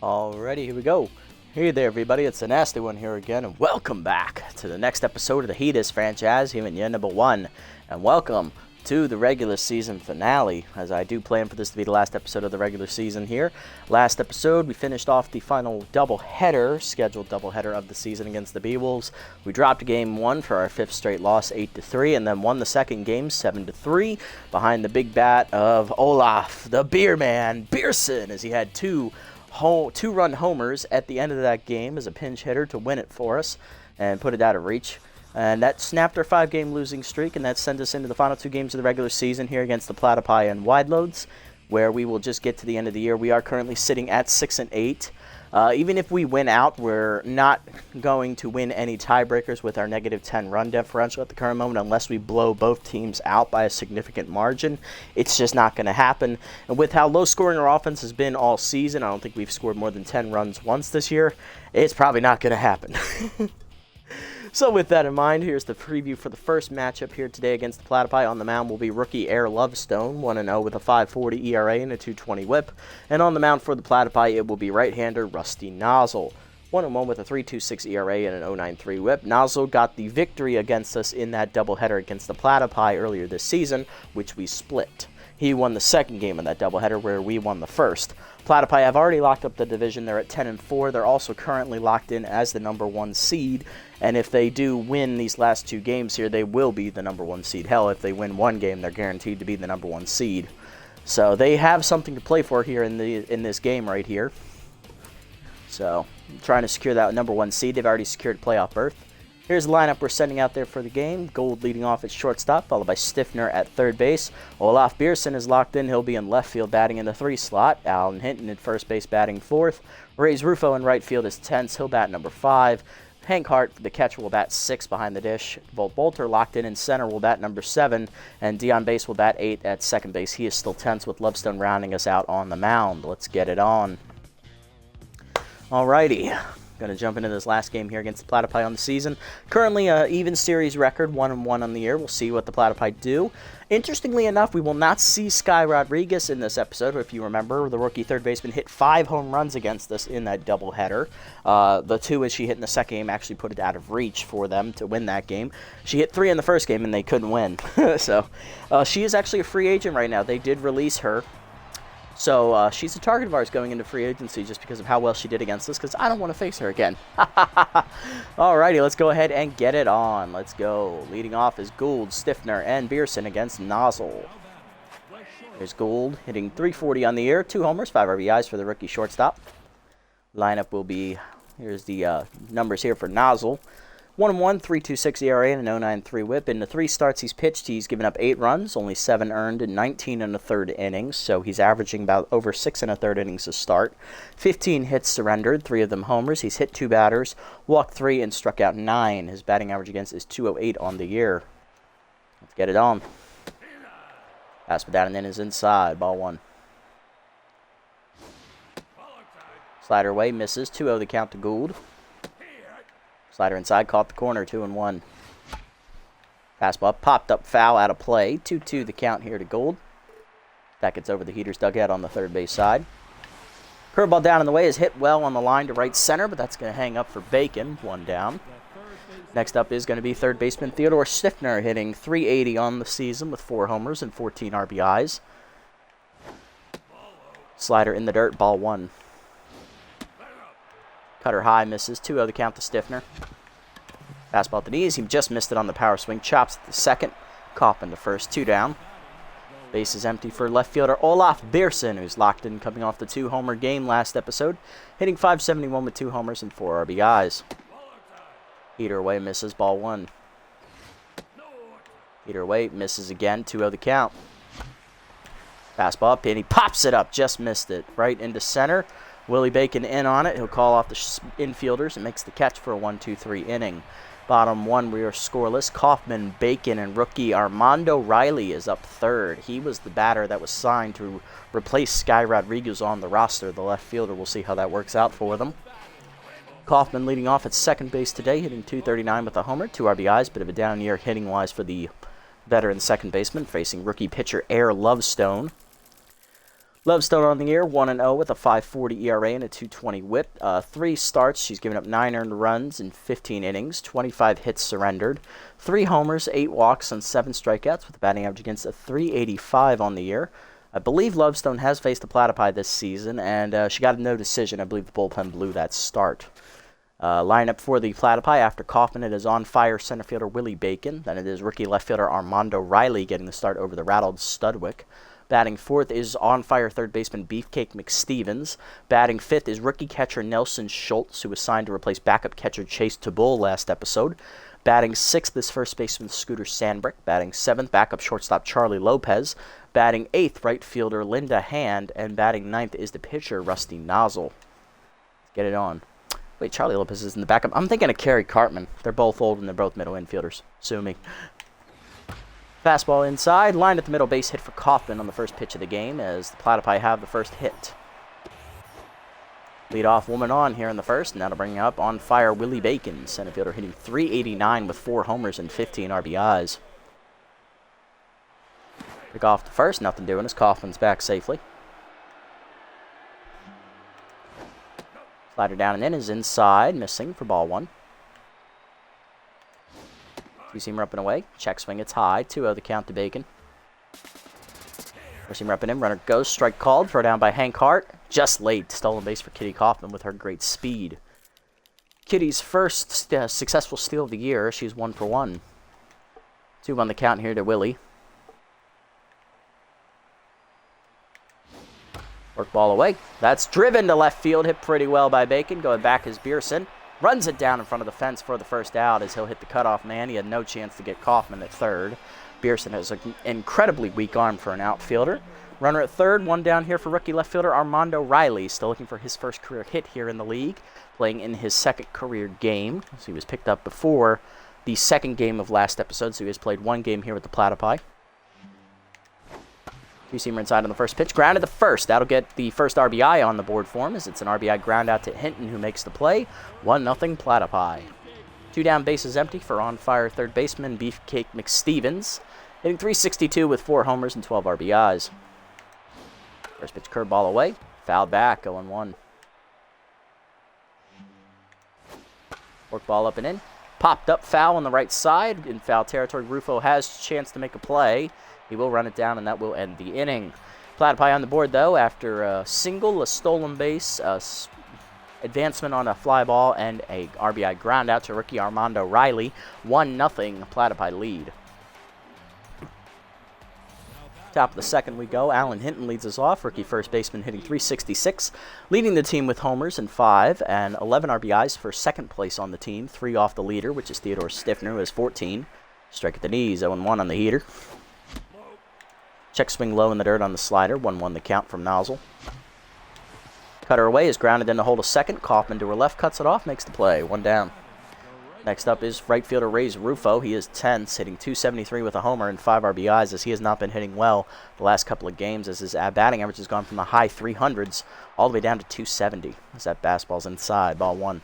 Alrighty, here we go. Hey there, everybody. It's the Nasty One here again, and welcome back to the next episode of the Heatus franchise here in year number 1. And welcome to the regular season finale, as I do plan for this to be the last episode of the regular season here. Last episode, we finished off the final scheduled doubleheader of the season against the Beewolves. We dropped game 1 for our 5th straight loss, 8-3, and then won the second game, 7-3, behind the big bat of Olaf, the beer man, Beerson, as he had two-run homers at the end of that game as a pinch hitter to win it for us and put it out of reach. And that snapped our 5-game losing streak, and that sent us into the final 2 games of the regular season here against the Platypi and Wideloads, where we will just get to the end of the year. We are currently sitting at 6-8. Even if we win out, we're not going to win any tiebreakers with our negative 10 run differential at the current moment unless we blow both teams out by a significant margin. It's just not going to happen. And with how low scoring our offense has been all season, I don't think we've scored more than 10 runs once this year. It's probably not going to happen. So with that in mind, here's the preview for the first matchup here today against the Platypi. On the mound will be rookie Air Lovestone, 1-0 with a 5.40 ERA and a 2.20 whip. And on the mound for the Platypi, it will be right-hander Rusty Nozzle, 1-1 with a 3.26 ERA and an 0.93 whip. Nozzle got the victory against us in that doubleheader against the Platypi earlier this season, which we split. He won the second game of that doubleheader, where we won the first. Platypi have already locked up the division. They're at 10-4. They're also currently locked in as the number 1 seed. And if they do win these last 2 games here, they will be the number 1 seed. Hell, if they win 1 game, they're guaranteed to be the number 1 seed. So they have something to play for here in this game right here. So trying to secure that number 1 seed. They've already secured a playoff berth. Here's the lineup we're sending out there for the game. Gold leading off at shortstop, followed by Stiffner at third base. Olaf Beerson is locked in. He'll be in left field batting in the 3 slot. Alan Hinton at first base batting 4th. Ray's Rufo in right field is 10th. He'll bat number 5. Hank Hart, the catcher, will bat 6 behind the dish. Volt Bolter, locked in center, will bat number 7. And Dion Base will bat 8 at second base. He is still 10th, with Lovestone rounding us out on the mound. Let's get it on. Alrighty. Going to jump into this last game here against the Platypi on the season. Currently, even series record, 1-1 on the year. We'll see what the Platypi do. Interestingly enough, we will not see Sky Rodriguez in this episode. If you remember, the rookie third baseman hit 5 home runs against us in that doubleheader. The 2 she hit in the second game actually put it out of reach for them to win that game. She hit 3 in the first game, and they couldn't win. So she is actually a free agent right now. They did release her. So she's a target of ours going into free agency just because of how well she did against us, because I don't want to face her again. Alrighty, let's go ahead and get it on. Let's go. Leading off is Gould, Stiffner, and Beerson against Nozzle. Here's Gould hitting .340 on the year, 2 homers, 5 RBIs for the rookie shortstop. Lineup will be, here's the numbers here for Nozzle. 1-1, 3.26 ERA and an 0.93 whip. In the 3 starts he's pitched, he's given up 8 runs, only 7 earned in 19 1/3 innings, so he's averaging about over 6 1/3 innings to start. 15 hits surrendered, 3 of them homers. He's hit 2 batters, walked 3, and struck out 9. His batting average against is .208 on the year. Let's get it on. Fastball down and in is inside, ball 1. Slider away, misses, 2-0 the count to Gould. Slider inside, caught the corner, 2-1. Fastball popped up foul, out of play. 2-2 the count here to Gould. That gets over the Heaters dugout on the third base side. Curveball down in the way is hit well on the line to right center, but that's going to hang up for Bacon, 1 down. Next up is going to be third baseman Theodore Stiffner, hitting .380 on the season with 4 homers and 14 RBIs. Slider in the dirt, ball 1. Cutter high, misses, 2-0 the count to Stiffner. Fastball at the knees, he just missed it on the power swing. Chops at the second, Coffin the first, 2 down. Base is empty for left fielder Olaf Beerson, who's locked in coming off the 2-homer game last episode, hitting .571 with 2 homers and 4 RBIs. Heater away, misses, ball 1. Heater away, misses again, 2-0 the count. Fastball up, and he pops it up, just missed it, right into center. Willie Bacon in on it. He'll call off the infielders and makes the catch for a 1-2-3 inning. Bottom 1, we are scoreless. Kaufman, Bacon, and rookie Armando Riley is up third. He was the batter that was signed to replace Sky Rodriguez on the roster. The left fielder, we'll see how that works out for them. Kaufman leading off at second base today, hitting .239 with a homer, 2 RBIs, bit of a down year hitting-wise for the veteran second baseman, facing rookie pitcher Air Lovestone. Lovestone on the year, 1-0 with a 5.40 ERA and a 2.20 WHIP. 3 starts, she's given up 9 earned runs in 15 innings, 25 hits surrendered, 3 homers, 8 walks, and 7 strikeouts with a batting average against a 385 on the year. I believe Lovestone has faced the Platypi this season, and she got a no decision. I believe the bullpen blew that start. Lineup for the Platypi after Kaufman, it is on fire center fielder Willie Bacon. Then it is rookie left fielder Armando Riley getting the start over the rattled Studwick. Batting fourth is on fire third baseman Beefcake McStevens. Batting fifth is rookie catcher Nelson Schultz, who was signed to replace backup catcher Chase Tabul last episode. Batting sixth is first baseman Scooter Sandbrick. Batting seventh, backup shortstop Charlie Lopez. Batting eighth, right fielder Linda Hand. And batting ninth is the pitcher Rusty Nozzle. Let's get it on. Wait, Charlie Lopez is in the backup. I'm thinking of Kerry Cartman. They're both old and they're both middle infielders. Sue me. Fastball inside, lined at the middle base hit for Kaufman on the first pitch of the game as the Platypi have the first hit. Leadoff woman on here in the first, and that'll bring up on fire Willie Bacon, center fielder hitting .389 with 4 homers and 15 RBIs. Pick off the first, nothing doing as Kaufman's back safely. Slider down and in is inside, missing for ball 1. Two-seamer up and away. Check swing, it's high. 2-0 the count to Bacon. Four-seamer up and in. Runner goes. Strike called. Throw down by Hank Hart. Just late. Stolen base for Kitty Kaufman with her great speed. Kitty's first successful steal of the year. She's 1 for 1. 2 on the count here to Willie. Work ball away. That's driven to left field. Hit pretty well by Bacon. Going back is Beerson. Runs it down in front of the fence for the first out as he'll hit the cutoff man. He had no chance to get Kaufman at third. Beerson has an incredibly weak arm for an outfielder. Runner at third, 1 down here for rookie left fielder Armando Riley, still looking for his first career hit here in the league, playing in his second career game. So he was picked up before the second game of last episode, so he has played 1 game here with the Platypi. Two-seamer inside on the first pitch. Grounded to first. That'll get the first RBI on the board for him as it's an RBI ground out to Hinton who makes the play. 1-0 Platypi. 2 down, bases empty for on-fire third baseman Beefcake McStevens. Hitting .362 with 4 homers and 12 RBIs. First pitch curveball away. Fouled back, 0-1. Work ball up and in. Popped up foul on the right side. In foul territory, Rufo has a chance to make a play. He will run it down, and that will end the inning. Platypi on the board, though, after a single, a stolen base, advancement on a fly ball, and a RBI ground out to rookie Armando Riley. 1-0 Platypi lead. Top of the second we go. Alan Hinton leads us off. Rookie first baseman hitting .366, leading the team with homers and 5 and 11 RBIs for second place on the team. 3 off the leader, which is Theodore Stiffner, who has 14. Strike at the knees, 0-1 on the heater. Check swing low in the dirt on the slider. 1-1 the count from Nozzle. Cutter away is grounded in to hold a second. Kaufman to her left, cuts it off, makes the play. 1 down. Next up is right fielder Ray's Rufo. He is tense, hitting .273 with a homer and 5 RBIs as he has not been hitting well the last couple of games as his batting average has gone from the high 300s all the way down to .270 as that fastball's inside, ball 1.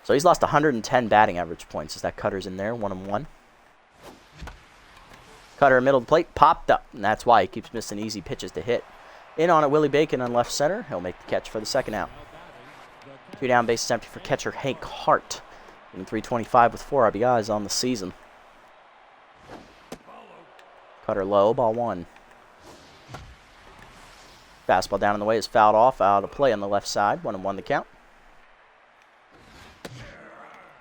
So he's lost 110 batting average points as that cutter's in there, 1-1. Cutter middle of the plate, popped up, and that's why he keeps missing easy pitches to hit. In on it, Willie Bacon on left center. He'll make the catch for the second out. 2 down, bases empty for catcher Hank Hart. Hitting .325 with 4 RBIs on the season. Cutter low, ball 1. Fastball down in the way is fouled off, out of play on the left side. 1-1 the count.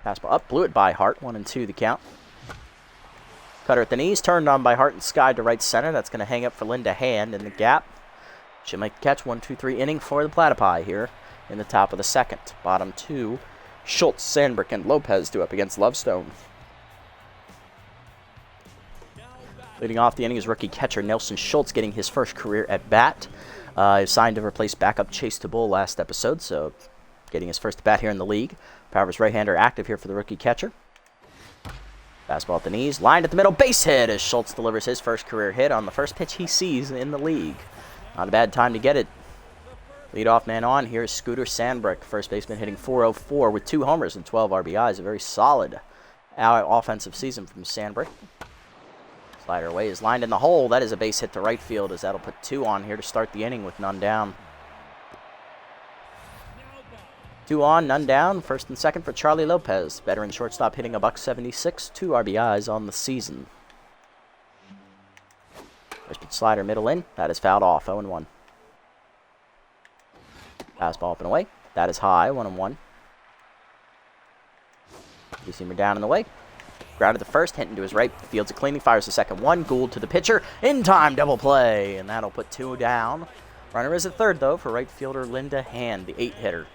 Fastball up, blew it by Hart. 1-2 the count. Cutter at the knees, turned on by Hart and skied to right center. That's going to hang up for Linda Hand in the gap. She'll make the catch. 1-2-3 inning for the Platypi here in the top of the second. Bottom 2, Schultz, Sandbrick, and Lopez do up against Lovestone. Leading off the inning is rookie catcher Nelson Schultz getting his first career at bat. He's signed to replace backup Chase Tabul last episode, so getting his first at bat here in the league. Powers right-hander active here for the rookie catcher. Fastball at the knees, lined at the middle, base hit as Schultz delivers his first career hit on the first pitch he sees in the league. Not a bad time to get it. Leadoff man on here is Scooter Sandbrick, first baseman hitting .404 with 2 homers and 12 RBIs. A very solid offensive season from Sandbrick. Slider away is lined in the hole. That is a base hit to right field, as that'll put 2 on here to start the inning with none down. 2 on, none down. First and second for Charlie Lopez. Veteran shortstop hitting a $176, 2 RBIs on the season. First pitch slider middle in. That is fouled off, 0-1. Fastball up and away. That is high, 1-1. Two-seamer down and away. Grounded the first, hit into his right. Fields a cleaning, fires the second one. Gould to the pitcher. In time, double play. And that'll put 2 down. Runner is at third, though, for right fielder Linda Hand, the 8-hitter.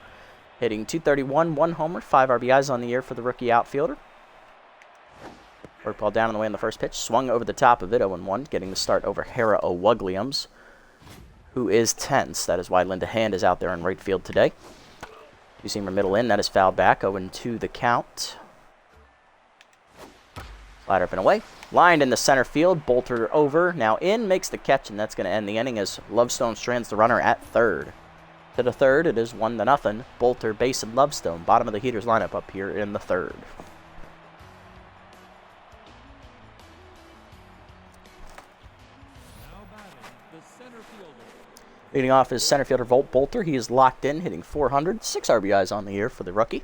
Hitting .231, 1 homer, 5 RBIs on the year for the rookie outfielder. Work ball down and away on the first pitch. Swung over the top of it, 0-1. Getting the start over Hera O'Wugliams, who is tense. That is why Linda Hand is out there in right field today. Two-seamer middle in. That is fouled back, 0-2 the count. Slider up and away. Lined in the center field. Bolter over. Now in. Makes the catch, and that's going to end the inning as Lovestone strands the runner at third. To the third, it is 1-0. Bolter, Base, and Lovestone. Bottom of the Heaters lineup up here in the third. Leading off is center fielder Volt Bolter. He is locked in, hitting .400, 6 RBIs on the year for the rookie.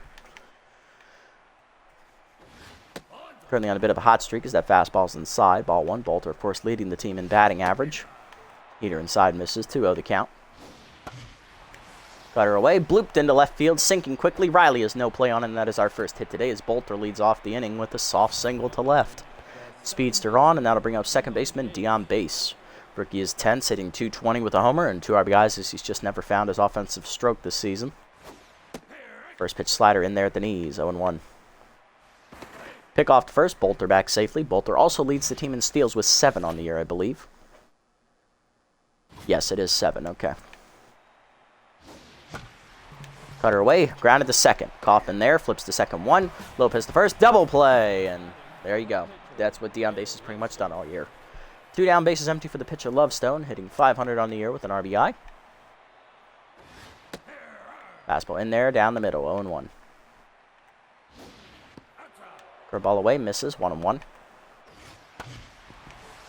Currently on a bit of a hot streak as that fastball's inside. Ball 1. Bolter, of course, leading the team in batting average. Heater inside misses, 2-0 the count. Cutter away, blooped into left field, sinking quickly. Riley has no play on it, and that is our first hit today as Bolter leads off the inning with a soft single to left. Speedster on, and that'll bring up second baseman Dion Base. Rookie is tense, hitting .220 with a homer and 2 RBIs as he's just never found his offensive stroke this season. First pitch slider in there at the knees, 0-1. Pick off to first, Bolter back safely. Bolter also leads the team in steals with 7 on the year, I believe. Yes, it is 7, okay. Cutter away, grounded to second. Kaufman there, flips to second 1. Lopez to first, double play, and there you go. That's what Dion Base has pretty much done all year. 2 down, bases empty for the pitcher Lovestone, hitting .500 on the year with an RBI. Fastball in there, down the middle, 0-1. Curveball away, misses, 1-1.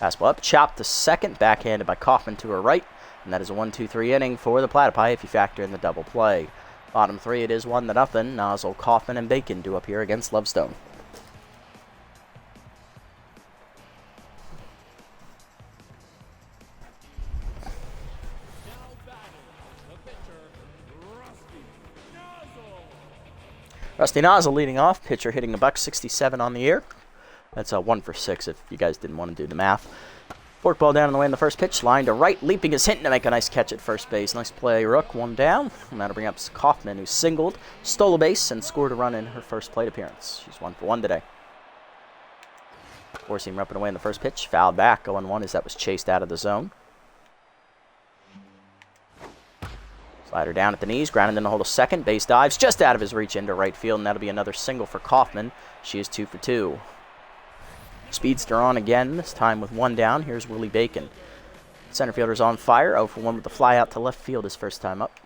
Fastball up, chopped to second, backhanded by Kaufman to her right, and that is a 1-2-3 inning for the Platypi if you factor in the double play. Bottom 3, it is 1-0. Nozzle, Kaufman, and Bacon due up here against Lovestone. Rusty Nozzle leading off. Pitcher hitting a $167 on the year. That's a 1 for 6 if you guys didn't want to do the math. Forkball down on the way in the first pitch. Line to right. Leaping is hitting to make a nice catch at first base. Nice play, Rook. 1 down. And that'll bring up Kaufman, who singled, stole a base, and scored a run in her first plate appearance. She's 1 for 1 today. 4-seamer up and away in the first pitch. Fouled back, 0-1 as that was chased out of the zone. Slider down at the knees, grounded in the hole to second. Base dives just out of his reach into right field, and that'll be another single for Kaufman. She is 2 for 2. Speedster on again, this time with 1 down. Here's Willie Bacon. Center fielder's on fire, 0 for 1 with the fly out to left field his first time up.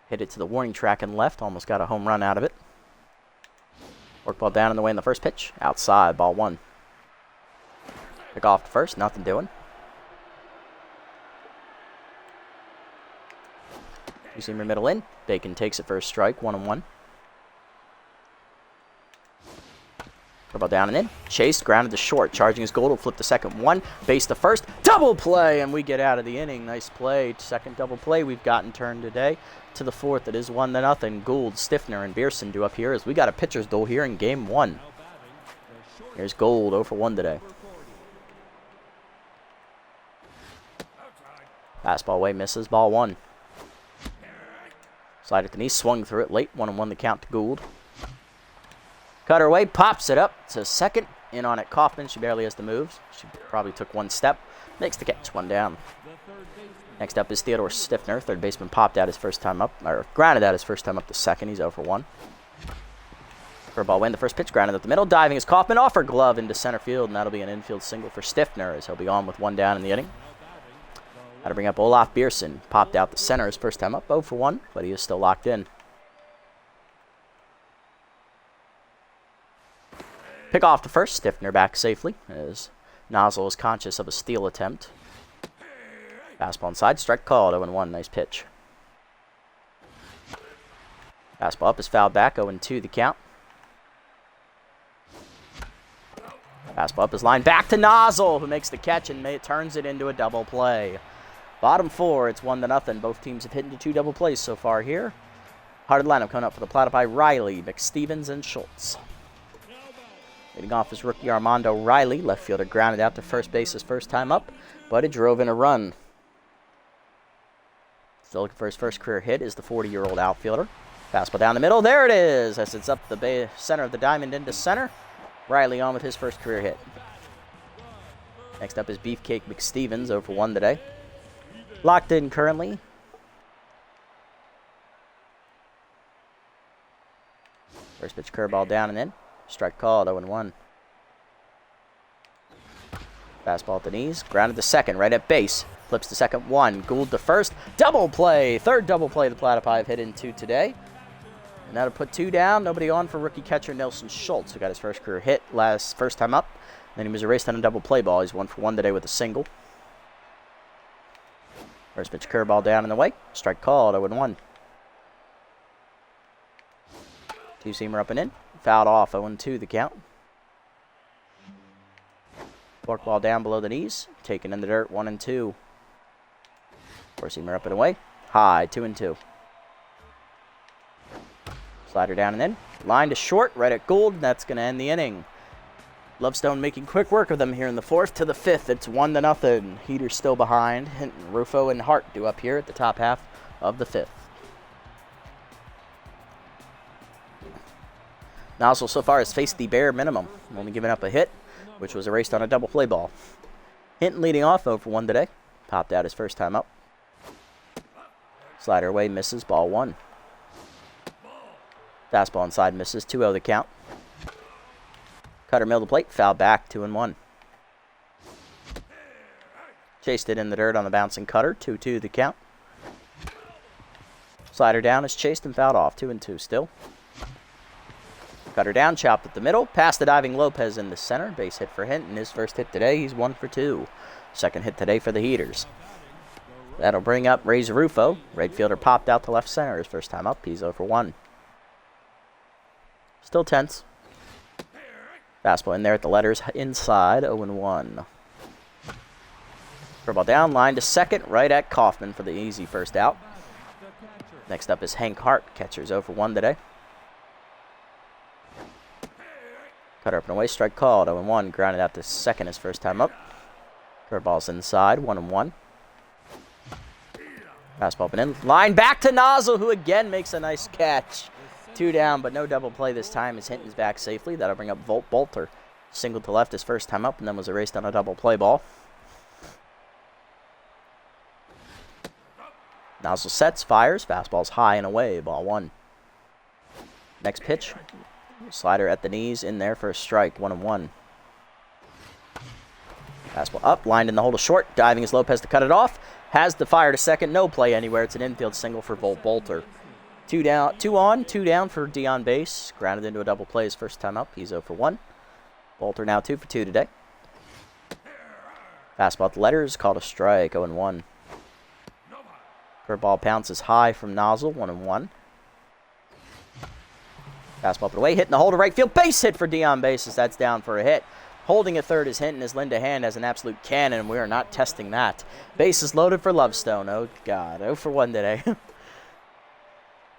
Hit it to the warning track and left, almost got a home run out of it. Forkball down in the way in the first pitch, outside, ball 1. Pick off to first, nothing doing. Two-seamer middle in. Bacon takes it for a strike, 1-1. Curveball down and in. Chased, grounded to short. Charging his goal, will flip the second 1. Base to first. Double play, and we get out of the inning. Nice play. Second double play we've gotten turned today. To the fourth, it is 1-0. Gould, Stiffner, and Beerson due up here as we got a pitcher's duel here in game 1. Here's Gould, 0 for 1 today. Fastball away, misses, ball 1. Slide at the knee, swung through it late, 1-1 the count to Gould. Cutter away, pops it up to second. In on it, Kaufman. She barely has the moves. She probably took 1 step. Makes the catch, 1 down. Next up is Theodore Stiffner. Third baseman popped out his first time up, or grounded out his first time up to second. He's 0 for 1. Curveball win the first pitch, grounded up the middle. Diving is Kaufman off her glove into center field, and that'll be an infield single for Stiffner as he'll be on with 1 down in the inning. That'll bring up Olaf Beerson. Popped out the center his first time up, 0 for 1, but he is still locked in. Pick off the first, Stiffner back safely as Nozzle is conscious of a steal attempt. Fastball inside, strike called, 0-1, nice pitch. Fastball up is fouled back, 0-2 the count. Fastball up is lined back to Nozzle, who makes the catch and turns it into a double play. Bottom 4, it's 1-0. Both teams have hit into 2 double plays so far here. Hard lineup coming up for the Platypi: Riley, McStevens, and Schultz. Leading off is rookie Armando Riley. Left fielder grounded out to first base his first time up, but it drove in a run. Still looking for his first career hit is the 40-year-old outfielder. Fastball down the middle. There it is. As it's up the center of the diamond into center. Riley on with his first career hit. Next up is Beefcake McStevens, 0-1 today. Locked in currently. First pitch curveball down and in. Strike called, 0-1. Fastball at the knees. Grounded to second, right at base. Flips to second, 1. Gould to first. Double play. Third double play the Platypi have hit into today. And that'll put 2 down. Nobody on for rookie catcher Nelson Schultz, who got his first career hit first time up. Then he was erased on a double play ball. He's 1-for-1 today with a single. First pitch curveball down and away. Strike called, 0-1. Two-seamer up and in. Fouled off, 0-2 the count. Forkball down below the knees. Taken in the dirt, 1-2. Four-seamer up and away. High, 2-2. Slider down and in. Line to short, right at Gould, and that's going to end the inning. Lovestone making quick work of them here in the 4th to the 5th. It's 1-0. Heater's still behind. Hinton, Rufo, and Hart due up here at the top half of the 5th. Nozzle so far has faced the bare minimum, only giving up a hit, which was erased on a double play ball. Hinton leading off 0-for-1 today. Popped out his first time up. Slider away, misses, ball 1. Fastball inside, misses, 2-0 the count. Cutter middle the plate, foul back, 2-1. Chased it in the dirt on the bouncing cutter, 2-2 the count. Slider down is chased and fouled off, 2-2 still. Cutter down, chopped at the middle, past the diving Lopez in the center. Base hit for Hinton, his first hit today, he's 1-for-2. Second hit today for the Heaters. That'll bring up Ray's Rufo. Right fielder popped out to left center his first time up, he's 0-for-1. Still tense. Fastball in there at the letters inside, 0-1. Curveball down, line to second, right at Kaufman for the easy first out. Next up is Hank Hart, catcher's 0-for-1 today. Cutter up and away, strike called, 0-1. Grounded out to second his first time up. Curveball's inside, 1-1. Fastball up and in. Line back to Nozzle, who again makes a nice catch. 2 down, but no double play this time as Hinton's back safely. That'll bring up Bolter. Single to left his first time up and then was erased on a double play ball. Nozzle sets, fires. Fastball's high and away, ball 1. Next pitch. Slider at the knees, in there for a strike, 1-1. Fastball up, lined in the hole to short. Diving is Lopez to cut it off. Has the fire to second, no play anywhere. It's an infield single for Bolter. 2 down, 2 on, 2 down for D on base. Grounded into a double play his first time up. He's 0-for-1. Bolter now 2-for-2 today. Fastball at the letters, called a strike, 0-1. Curveball pounces high from Nozzle, 1-1. Fastball up and away, hitting the hole to right field. Base hit for Dion Bases. That's down for a hit. Holding at third is Hinton as Linda Hand has an absolute cannon, and we are not testing that. Base is loaded for Lovestone. Oh, God. 0-for-1 today.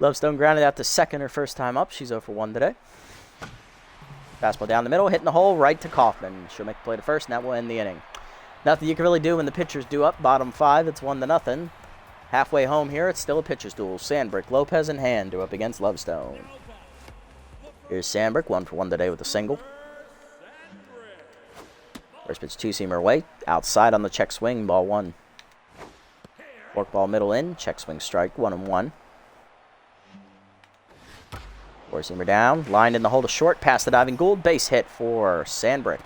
Lovestone grounded out to second her first time up. She's 0-for-1 today. Fastball down the middle, hitting the hole right to Kaufman. She'll make the play to first, and that will end the inning. Nothing you can really do when the pitchers do up. Bottom 5, it's 1-0. Halfway home here, it's still a pitcher's duel. Sandbrick, Lopez, and Hand do up against Lovestone. Here's Sandbrick, 1-for-1 today with a single. First pitch, 2-seamer away. Outside on the check swing, ball 1. Forkball middle in, check swing strike, 1-1. 4-seamer down, lined in the hole to short, past the diving Gould. Base hit for Sandbrick.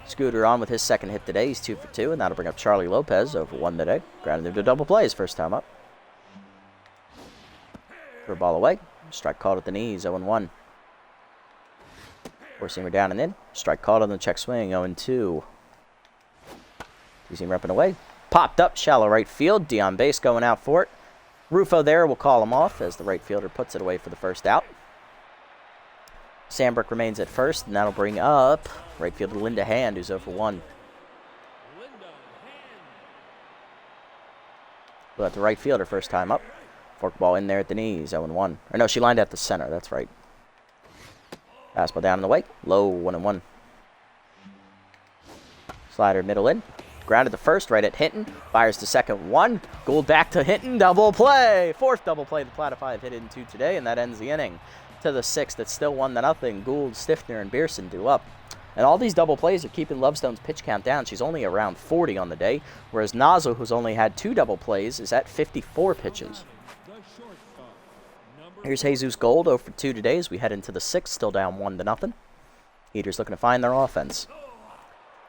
Scooter on with his second hit today. He's 2-for-2, and that'll bring up Charlie Lopez, 0-for-1 today. Grounded into a double play his first time up. For a ball away. Strike called at the knees, 0-1. Four-seamer down and in. Strike called on the check swing. 0-2. Two-seamer up and away. Popped up. Shallow right field. D on base going out for it. Rufo there will call him off as the right fielder puts it away for the first out. Sandbrook remains at first, and that'll bring up right fielder Linda Hand, who's 0 for 1. We'll have the right fielder first time up. Forkball in there at the knees, 0-1. Or no, she lined at the center, that's right. Fastball down in the way, low, 1-1. Slider middle in. Grounded to first, right at Hinton. Fires to second, 1. Gould back to Hinton, double play. Fourth double play the Platify have hit into today, and that ends the inning. To the 6th, it's still 1-0. Gould, Stiffner, and Beerson do up. And all these double plays are keeping Lovestone's pitch count down. She's only around 40 on the day, whereas Nozzle, who's only had 2 double plays, is at 54 pitches. Here's Jesus Gold, 0 for 2 today as we head into the 6th, still down 1-0. Heaters looking to find their offense.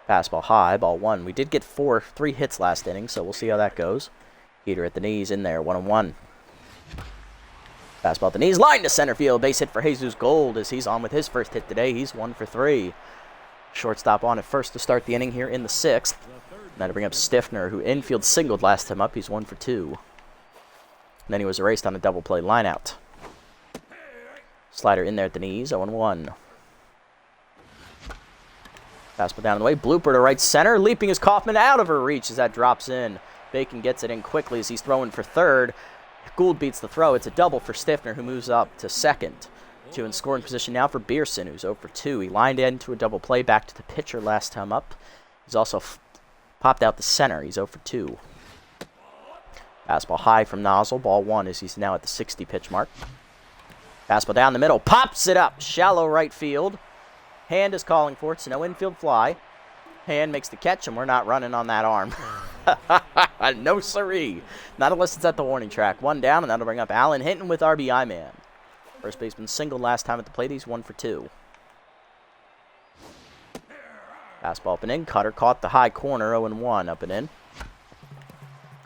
Fastball high, ball 1. We did get 3 hits last inning, so we'll see how that goes. Heater at the knees in there, 1-1. Fastball at the knees, line to center field. Base hit for Jesus Gold as he's on with his first hit today. He's 1 for 3. Shortstop on at first to start the inning here in the 6th. Now to bring up Stiffner, who infield singled last time up. He's 1 for 2. And then he was erased on a double play lineout. Slider in there at the knees, 0-1. Fastball down the way, blooper to right center. Leaping is Kaufman out of her reach as that drops in. Bacon gets it in quickly as he's throwing for third. Gould beats the throw. It's a double for Stiffner, who moves up to second. 2 in scoring position now for Beerson, who's 0 for 2. He lined into a double play back to the pitcher last time up. He's also popped out the center. He's 0 for 2. Fastball high from Nozzle. Ball 1 as he's now at the 60 pitch mark. Fastball down the middle. Pops it up. Shallow right field. Hand is calling for it, so no infield fly. Hand makes the catch, and we're not running on that arm. No siree. Not unless it's at the warning track. 1 down, and that'll bring up Alan Hinton with RBI man. First baseman singled last time at the plate. He's 1 for 2. Fastball up and in. Cutter caught the high corner. 0-1 up and in.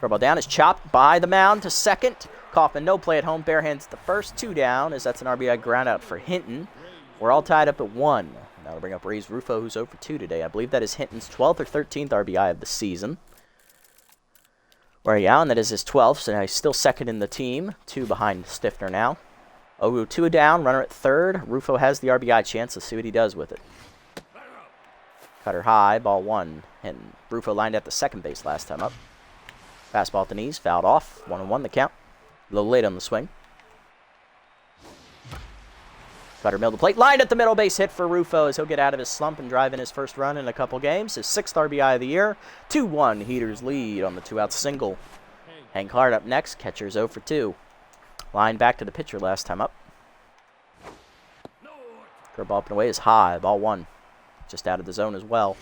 Curveball down is chopped by the mound to second. Kaufman no play at home. Bare hands the first. 2 down as that's an RBI ground out for Hinton. We're all tied up at 1. That'll bring up Reeves Rufo, who's 0 for 2 today. I believe that is Hinton's 12th or 13th RBI of the season. Where and that is his 12th, so now he's still second in the team. 2 behind Stiffner now. 0-2 down, runner at third. Rufo has the RBI chance. Let's see what he does with it. Cutter high, ball 1. And Rufo lined at the second base last time up. Fastball at the knees, fouled off. 1-1 the count. A little late on the swing. Cutter middle the plate, lined at the middle, base hit for Rufo as he'll get out of his slump and drive in his first run in a couple games. His 6th RBI of the year. 2-1 Heaters lead on the 2-out single. Hank Hart up next, catcher's 0 for 2. Line back to the pitcher last time up. Curveball up and away is high, ball 1. Just out of the zone as well.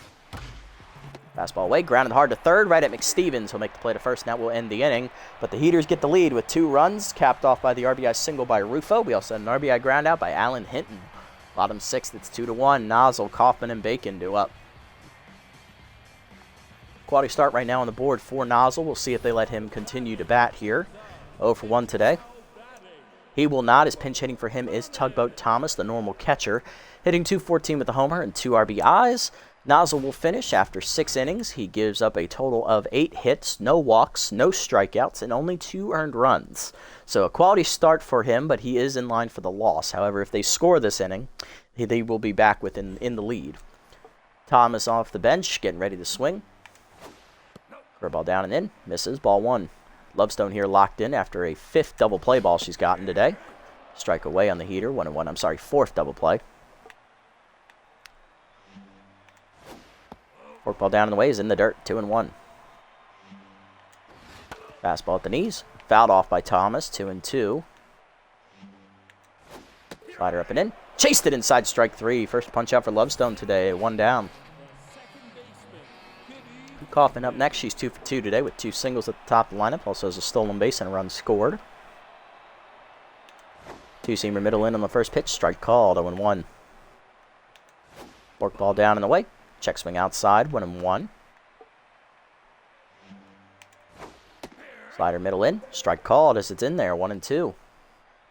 Fastball away, grounded hard to third, right at McStevens. He'll make the play to first, and that will end the inning. But the Heaters get the lead with 2 runs, capped off by the RBI single by Rufo. We also had an RBI ground out by Alan Hinton. Bottom 6th, it's 2-1. Nozzle, Kaufman, and Bacon do up. Quality start right now on the board for Nozzle. We'll see if they let him continue to bat here. 0 for 1 today. He will not, as pinch hitting for him is Tugboat Thomas, the normal catcher, hitting .214 with a homer and 2 RBIs. Nozzle will finish after 6 innings. He gives up a total of 8 hits, no walks, no strikeouts, and only 2 earned runs. So a quality start for him, but he is in line for the loss. However, if they score this inning, they will be back in the lead. Thomas off the bench, getting ready to swing. Curveball down and in, misses, ball 1. Lovestone here locked in after a 5th double play ball she's gotten today. Strike away on the heater, 1-1, 4th double play. Forkball down in the way is in the dirt, 2-1. Fastball at the knees, fouled off by Thomas, 2-2. Slider up and in, chased it inside strike 3. First punch out for Lovestone today, 1 down. Kaufman up next. She's 2 for 2 today with 2 singles at the top of the lineup. Also has a stolen base and a run scored. 2-seamer middle in on the first pitch. Strike called, 0-1. Forkball down in the way. Check swing outside, 1-1. Slider middle in. Strike called as it's in there, 1-2.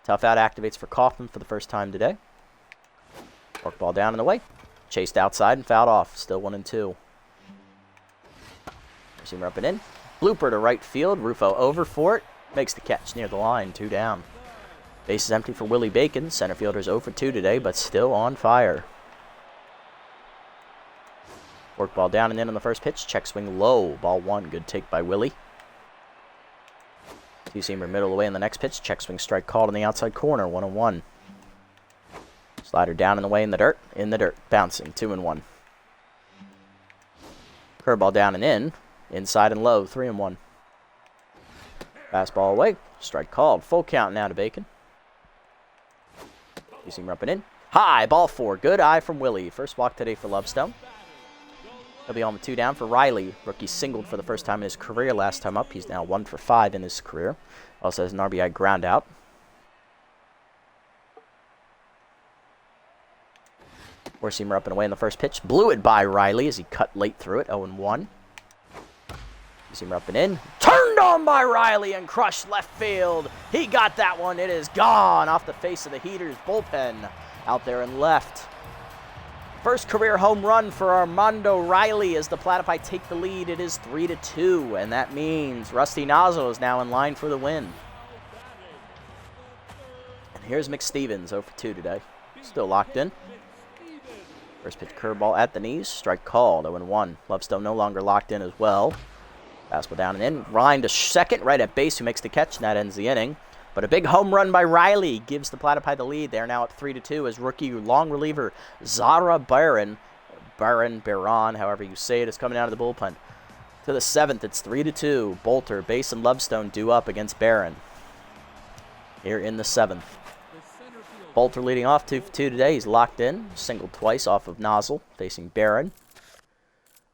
Tough out activates for Kaufman for the first time today. Fork ball down and away. Chased outside and fouled off. Still 1-2. Receiver up and in. Blooper to right field. Rufo over for it. Makes the catch near the line. 2 down. Base is empty for Willie Bacon. Center fielder's 0 for 2 today, but still on fire. Fork ball down and in on the first pitch. Check swing low. Ball 1. Good take by Willie. Two-seamer middle away in the next pitch. Check swing strike called in the outside corner. 1-1. Slider down and away in the dirt. In the dirt. Bouncing. 2-1. Curveball down and in. Inside and low. 3-1. Fastball away. Strike called. Full count now to Bacon. Two-seamer up and in. High. Ball 4. Good eye from Willie. First walk today for Lovestone. He'll be on with 2 down for Riley. Rookie singled for the first time in his career last time up. He's now 1 for 5 in his career. Also has an RBI ground out. Four-seamer up and away in the first pitch. Blew it by Riley as he cut late through it. 0-1. Two-seamer up and in. Turned on by Riley and crushed left field. He got that one. It is gone off the face of the Heaters bullpen out there in left. First career home run for Armando Riley as the Platypi take the lead. It is 3-2, and that means Rusty Nozzle is now in line for the win. And here's McStevens, 0 for 2 today. Still locked in. First pitch curveball at the knees. Strike called, 0-1. Lovestone no longer locked in as well. Fastball down and in. Ryan to second, right at base, who makes the catch, and that ends the inning. But a big home run by Riley gives the Platypi the lead. They're now up 3-2 as rookie long reliever Zara Barron, however you say it, is coming out of the bullpen. To the 7th, it's 3-2. Bolter, Base, and Lovestone due up against Barron. Here in the 7th. Bolter leading off 2 for 2 today. He's locked in. Singled twice off of Nozzle, facing Barron.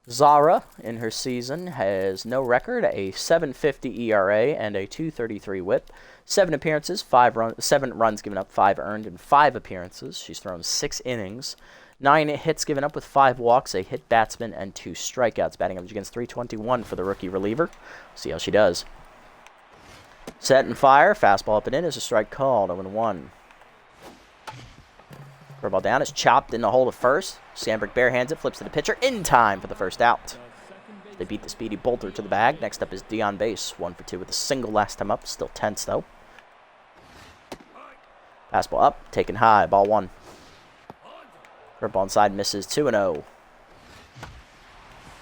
Zara, in her season, has no record, a 7.50 ERA and a 2.33 WHIP. 7 appearances, 7 runs given up, 5 earned in 5 appearances. She's thrown 6 innings, 9 hits given up with 5 walks, a hit batsman, and 2 strikeouts. Batting average against .321 for the rookie reliever. See how she does. Set and fire. Fastball up and in is a strike called. 0-1. Curveball down is chopped in the hole to first. Sandberg barehands it, flips to the pitcher in time for the first out. They beat the speedy Bolter to the bag. Next up is Dion Base, 1 for 2 with a single last time up. Still tense though. Fastball up, taken high, ball 1. Curveball inside, misses. 2-0.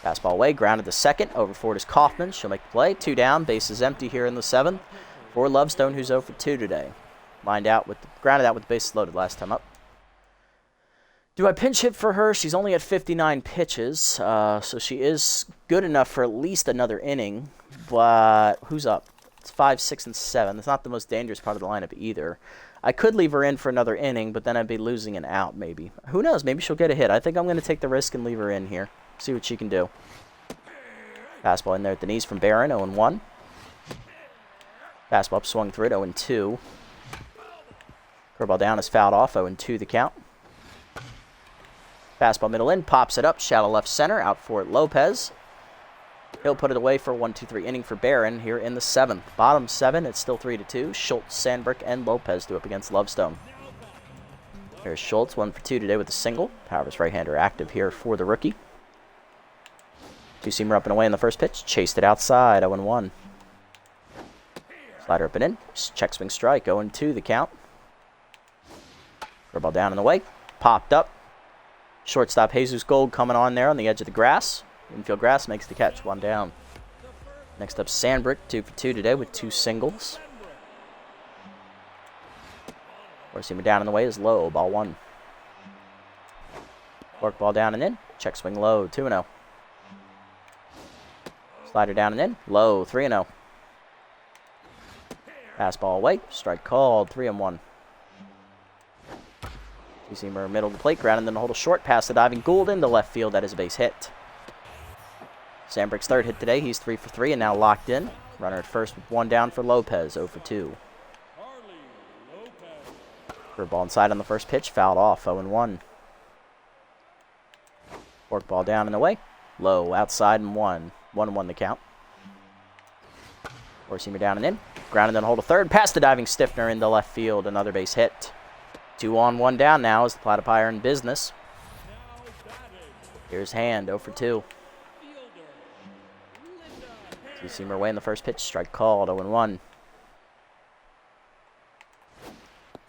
Fastball away, grounded to second. Over forward is Kaufman. She'll make the play. 2 down, base is empty here in the 7th for Lovestone, who's 0 for 2 today. Grounded out with the bases loaded last time up. Do I pinch hit for her? She's only at 59 pitches, so she is good enough for at least another inning. But who's up? It's 5, 6, and 7. That's not the most dangerous part of the lineup either. I could leave her in for another inning, but then I'd be losing an out maybe. Who knows? Maybe she'll get a hit. I think I'm going to take the risk and leave her in here. See what she can do. Fastball in there at the knees from Barron, 0-1. Fastball up, swung through it, 0-2. Curveball down is fouled off, 0-2 the count. Fastball middle in, pops it up, shallow left center, out for it Lopez. He'll put it away for a 1-2-3 inning for Barron here in the 7th. Bottom 7, it's still 3-2. Schultz, Sandberg, and Lopez do up against Lovestone. Here's Schultz, 1 for 2 today with a single. Power's right-hander active here for the rookie. Two-seamer up and away in the first pitch. Chased it outside, 0-1. Slider up and in. Check swing strike, 0-2 the count. Curveball down and away. Popped up. Shortstop Jesus Gold coming on there on the edge of the grass. Infield grass makes the catch, 1 down. Next up, Sandbrick, 2 for 2 today with 2 singles. Four-seamer down and away is low, ball 1. Fork ball down and in. Check swing low, 2-0. Slider down and in, low, 3-0. Fastball away, strike called, 3-1. Two-seamer middle of the plate, ground and then hold a short pass to diving Gould into left field. That is a base hit. Sandbrick's 3rd hit today. He's 3 for 3 and now locked in. Runner at first with 1 down for Lopez, 0 for 2. Curveball inside on the first pitch, fouled off, 0-1. Fork ball down and away. Low, outside and 1. 1-1 the count. Four-seamer down and in. Ground and then hold a third. Past the diving Stiffner into left field. Another base hit. 2 on, 1 down now as the Platypi are in business. Here's Hand, 0 for 2. Two-seamer away in the first pitch. Strike called, 0-1.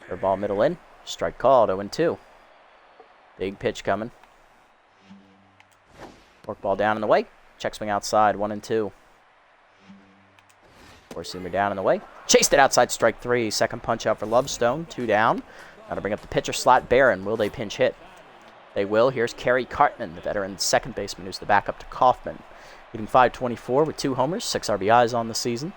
Curveball middle in. Strike called, 0-2. Big pitch coming. Forkball down in the way. Check swing outside, 1-2. Four-seamer down in the way. Chased it outside, strike 3. Second punch out for Lovestone, 2 down. Now to bring up the pitcher slot, Barron. Will they pinch hit? They will. Here's Kerry Cartman, the veteran second baseman, who's the backup to Kaufman. Hitting .524 with 2 homers, 6 RBIs on the season.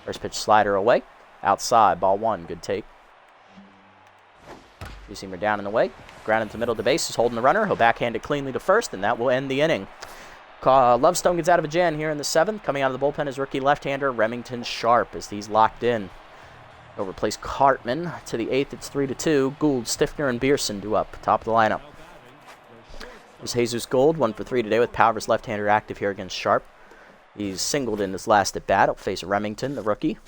First pitch slider away. Outside, ball 1, good take. Two-seamer down in the way. Grounded to middle of the base, is holding the runner. He'll backhand it cleanly to first, and that will end the inning. Lovestone gets out of a jam here in the 7th. Coming out of the bullpen is rookie left-hander Remington Sharp as he's locked in. He'll replace Cartman. To the 8th, it's 3-2. Gould, Stiffner, and Beerson do up. Top of the lineup. There's Jesus Gould, 1 for 3 today with Powers left-hander active here against Sharp. He's singled in his last at-bat. He'll face Remington, the rookie.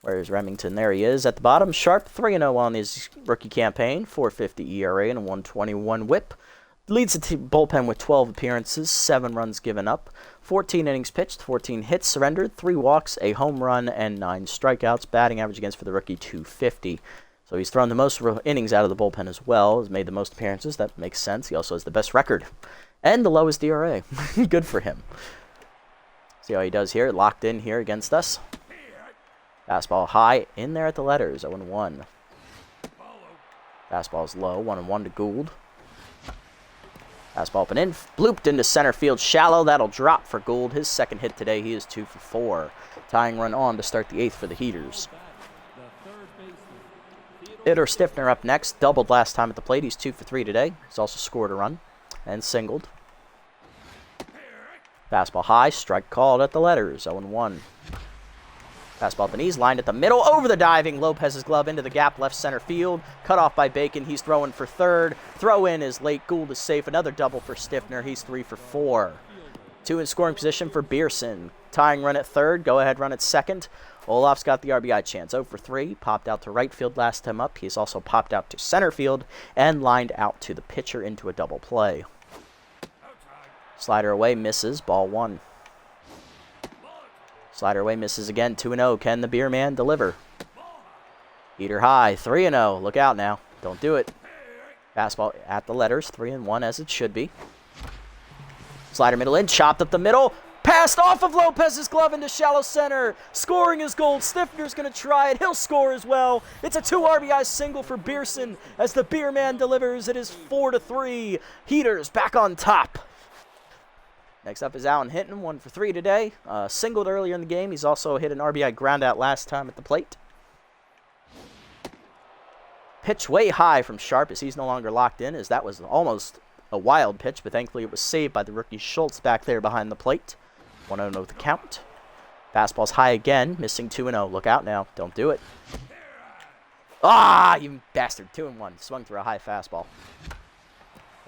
Where's Remington? There he is at the bottom. Sharp, 3-0 on his rookie campaign. .450 ERA and a 121 whip. Leads the bullpen with 12 appearances, 7 runs given up, 14 innings pitched, 14 hits surrendered, 3 walks, a home run, and 9 strikeouts. Batting average against for the rookie, .250. So he's thrown the most innings out of the bullpen as well. Has made the most appearances. That makes sense. He also has the best record and the lowest ERA. Good for him. See how he does here. Locked in here against us. Fastball high in there at the letters, 0-1. Fastball's low, 1-1 to Gould. Fastball up and in, blooped into center field, shallow. That'll drop for Gould. His second hit today, he is 2 for 4. Tying run on to start the 8th for the Heaters. Hitter Stiffner up next. Doubled last time at the plate. He's 2 for 3 today. He's also scored a run and singled. Fastball high, strike called at the letters, 0-1. Fastball at the knees, lined at the middle, over the diving Lopez's glove into the gap, left center field. Cut off by Bacon, he's throwing for third. Throw in is late, Gould is safe. Another double for Stiffner, he's 3 for 4. 2 in scoring position for Beerson. Tying run at third, go-ahead run at second. Olaf's got the RBI chance, 0 for 3. Popped out to right field last time up. He's also popped out to center field and lined out to the pitcher into a double play. Slider away, misses, ball 1. Slider away, misses again, 2-0. Can the beer man deliver? Heater high, 3-0. Look out now. Don't do it. Fastball at the letters, 3-1 as it should be. Slider middle in, chopped up the middle. Passed off of Lopez's glove into shallow center. Scoring is Gould. Stiffner's going to try it. He'll score as well. It's a 2 RBI single for Beerson as the beer man delivers. It is 4-3. Heaters back on top. Next up is Alan Hinton, 1 for 3 today. Singled earlier in the game. He's also hit an RBI groundout last time at the plate. Pitch way high from Sharp as he's no longer locked in, as that was almost a wild pitch, but thankfully it was saved by the rookie Schultz back there behind the plate. 1-0 the count. Fastball's high again, missing 2-0. Look out now. Don't do it. Ah, you bastard. 2-1. Swung through a high fastball.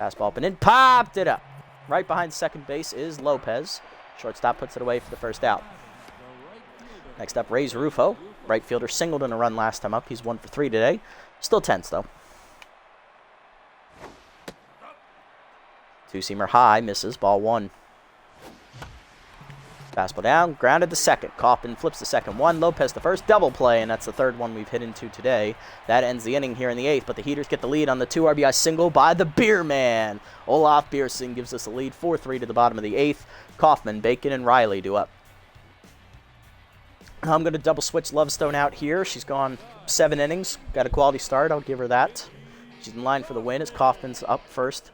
Fastball up and in. Popped it up. Right behind second base is Lopez. Shortstop puts it away for the first out. Next up, Ray's Rufo. Right fielder singled in a run last time up. He's 1 for 3 today. Still tense, though. Two-seamer high, misses, ball 1. Fastball down, grounded to second. Kaufman flips the second one. Lopez the first, double play, and that's the third one we've hit into today. That ends the inning here in the 8th, but the Heaters get the lead on the 2 RBI single by the beer man. Olaf Beerson gives us a lead, 4-3 to the bottom of the 8th. Kaufman, Bacon, and Riley do up. I'm going to double switch Lovestone out here. She's gone 7 innings. Got a quality start. I'll give her that. She's in line for the win as Kaufman's up first.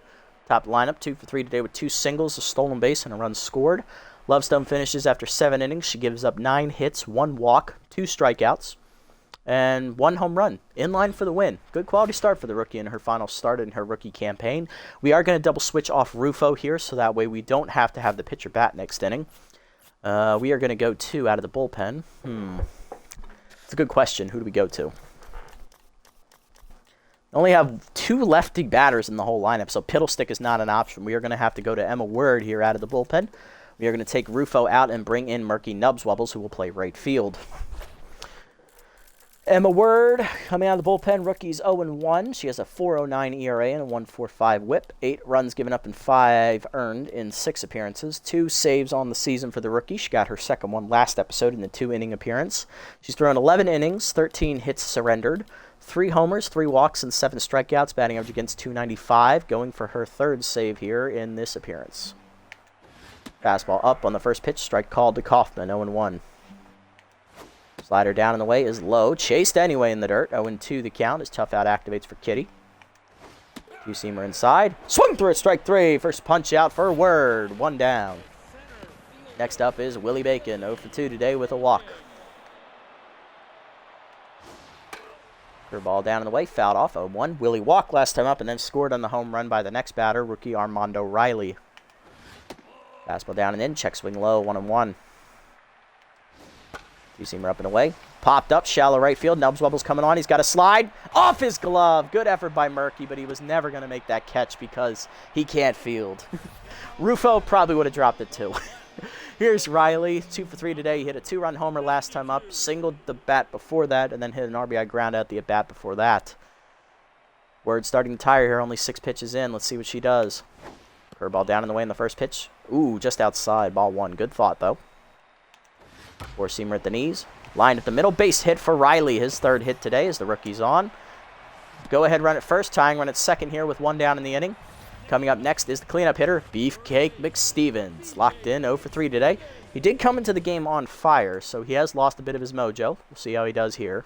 Top lineup, 2 for 3 today with 2 singles, a stolen base, and a run scored. Lovestone finishes after 7 innings. She gives up 9 hits, 1 walk, 2 strikeouts, and 1 home run. In line for the win. Good quality start for the rookie in her final start in her rookie campaign. We are going to double switch off Rufo here, so that way we don't have to have the pitcher bat next inning. We are going to go 2 out of the bullpen. It's a good question. Who do we go to? Only have 2 lefty batters in the whole lineup, so Piddlestick is not an option. We are going to have to go to Emma Word here out of the bullpen. We are going to take Rufo out and bring in Murky Nubswubbles, who will play right field. Emma Word, coming out of the bullpen, rookie's 0-1. She has a 4.09 ERA and a 1.45 whip. 8 runs given up and 5 earned in 6 appearances. 2 saves on the season for the rookie. She got her second one last episode in the 2-inning appearance. She's thrown 11 innings, 13 hits surrendered, 3 homers, 3 walks, and 7 strikeouts, batting average against .295, going for her 3rd save here in this appearance. Fastball up on the first pitch, strike called to Kaufman, 0-1. Slider down and away is low. Chased anyway in the dirt. 0-2 the count as tough out activates for Kitty. Two-seamer inside. Swung through it, strike 3. First punch out for Word. 1 down. Next up is Willie Bacon. 0-2 today with a walk. Curveball down and away. Fouled off. 0-1. Willie walked last time up and then scored on the home run by the next batter, rookie Armando Riley. Fastball down and in. Check swing low. 1-1. Two-seamer up and away. Popped up, shallow right field. Nubs Wubbles coming on. He's got a slide. Off his glove. Good effort by Murky, but he was never going to make that catch because he can't field. Rufo probably would have dropped it too. Here's Riley. 2 for 3 today. He hit a 2-run homer last time up. Singled the bat before that, and then hit an RBI ground out the at-bat before that. Word starting to tire here. Only 6 pitches in. Let's see what she does. Curveball down in the way in the first pitch. Ooh, just outside. Ball 1. Good thought, though. Four-seamer at the knees. Lined at the middle. Base hit for Riley. His 3rd hit today as the rookie's on. Go ahead run at first. Tying run at second here with 1 down in the inning. Coming up next is the cleanup hitter, Beefcake McStevens. Locked in 0 for 3 today. He did come into the game on fire, so he has lost a bit of his mojo. We'll see how he does here.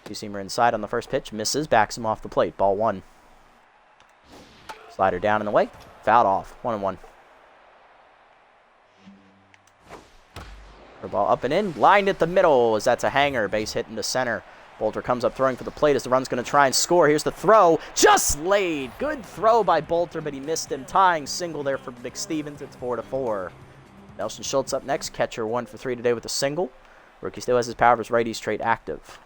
Two-seamer inside on the first pitch. Misses. Backs him off the plate. Ball 1. Slider down in the way. Fouled off. 1-1. Ball up and in, lined at the middle as that's a hanger. Base hit into center. Bolter comes up throwing for the plate as the run's going to try and score. Here's the throw. Just laid. Good throw by Bolter, but he missed him. Tying single there for McStevens. It's 4-4. Nelson Schultz up next. Catcher 1 for 3 today with a single. Rookie still has his power of his righty straight active.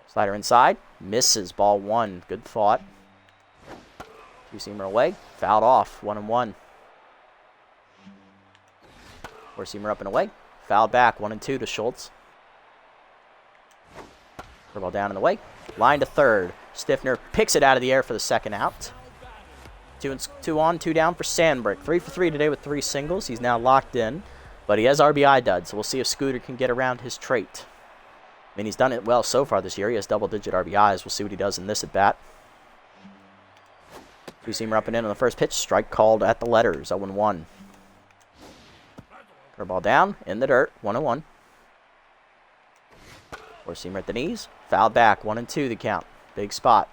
Slider inside. Misses. Ball 1. Good thought. Two-seamer away. Fouled off. 1-1. Four-seamer up and away. Fouled back. 1-2 to Schultz. Curveball down and away. Line to third. Stiffner picks it out of the air for the second out. 2 on, 2 down for Sandbrick. 3 for 3 today with 3 singles. He's now locked in, but he has RBI dud, so we'll see if Scooter can get around his trait. I mean, he's done it well so far this year. He has double-digit RBIs. We'll see what he does in this at-bat. Two-seamer up and in on the first pitch. Strike called at the letters. 0-1. Curveball down, in the dirt, 1-1. Four-seamer at the knees, fouled back, 1-2 the count. Big spot.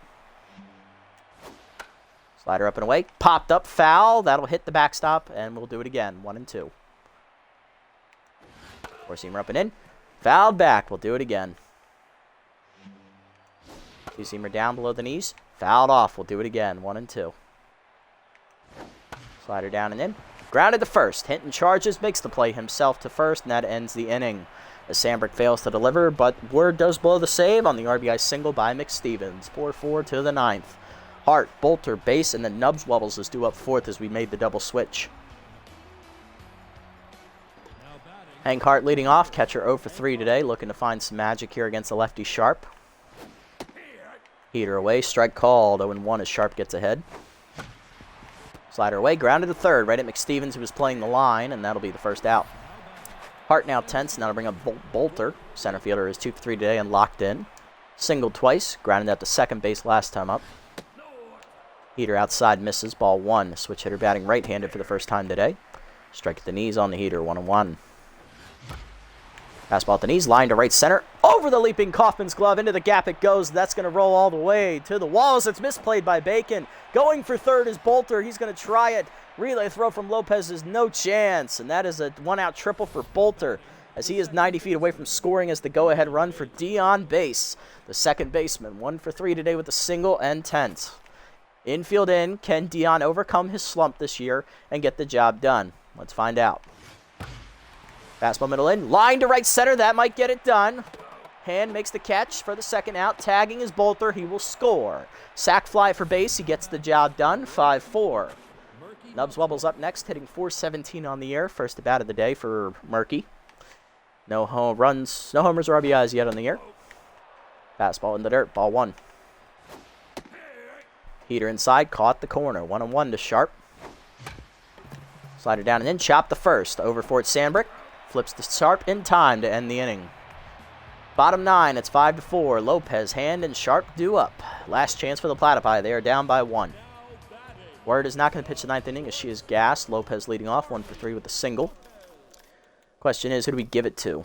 Slider up and away, popped up, foul. That'll hit the backstop, and we'll do it again, 1-2. Four-seamer up and in, fouled back, we'll do it again. Two-seamer down below the knees, fouled off, we'll do it again, 1-2. Slider down and in. Grounded to first. Hinton charges, makes the play himself to first, and that ends the inning. As Sandbrick fails to deliver, but Word does blow the save on the RBI single by McStevens. 4-4 to the 9th. Hart, Bolter, base, and then Nubs Wubbles is due up 4th as we made the double switch. Hank Hart leading off. Catcher 0 for 3 today, looking to find some magic here against the lefty Sharp. Heater away, strike called. 0-1 as Sharp gets ahead. Slider away, grounded to third, right at McStevens, who was playing the line, and that'll be the first out. Hart now tense, and that'll bring up Bolter. Center fielder is 2 for 3 today and locked in. Singled twice, grounded out to second base last time up. Heater outside, misses, ball 1. Switch hitter batting right-handed for the first time today. Strike at the knees on the heater, 1-1. Fastball at the knees, line to right center. Over the leaping Kaufman's glove, into the gap it goes. That's going to roll all the way to the walls. It's misplayed by Bacon. Going for third is Bolter. He's going to try it. Relay throw from Lopez is no chance. And that is a 1-out triple for Bolter, as he is 90 feet away from scoring as the go-ahead run for Dion Base, the second baseman. 1 for 3 today with a single and tense. Infield in. Can Dion overcome his slump this year and get the job done? Let's find out. Fastball middle in, line to right center, that might get it done. Hand makes the catch for the second out, tagging his Bolter, he will score. Sack fly for base, he gets the job done, 5-4. Nubs Wubbles up next, hitting .417 on the air, first at bat of the day for Murky. No home runs, no homers or RBIs yet on the year. Fastball in the dirt, ball 1. Heater inside, caught the corner. 1-1 to Sharp. Slider down and in, chop the first. Over for Sandbrick. Flips to Sharp in time to end the inning. Bottom 9, it's 5-4. Lopez, Hand, and Sharp due up. Last chance for the Platypi. They are down by 1. Word is not going to pitch the 9th inning as she is gassed. Lopez leading off, 1 for 3 with a single. Question is, who do we give it to?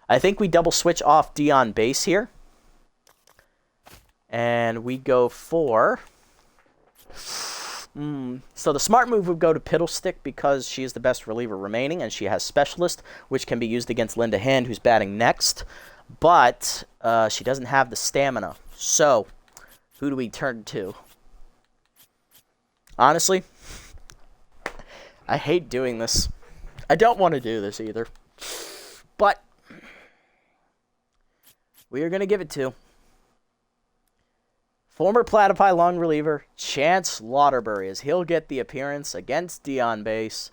I think we double switch off D on base here. And we go for... So the smart move would go to Piddlestick because she is the best reliever remaining, and she has Specialist, which can be used against Linda Hand, who's batting next. But she doesn't have the stamina. So, who do we turn to? Honestly, I hate doing this. I don't want to do this either. But we are going to give it to former Platypi long reliever Chance Lauterbury, as he'll get the appearance against Dion base.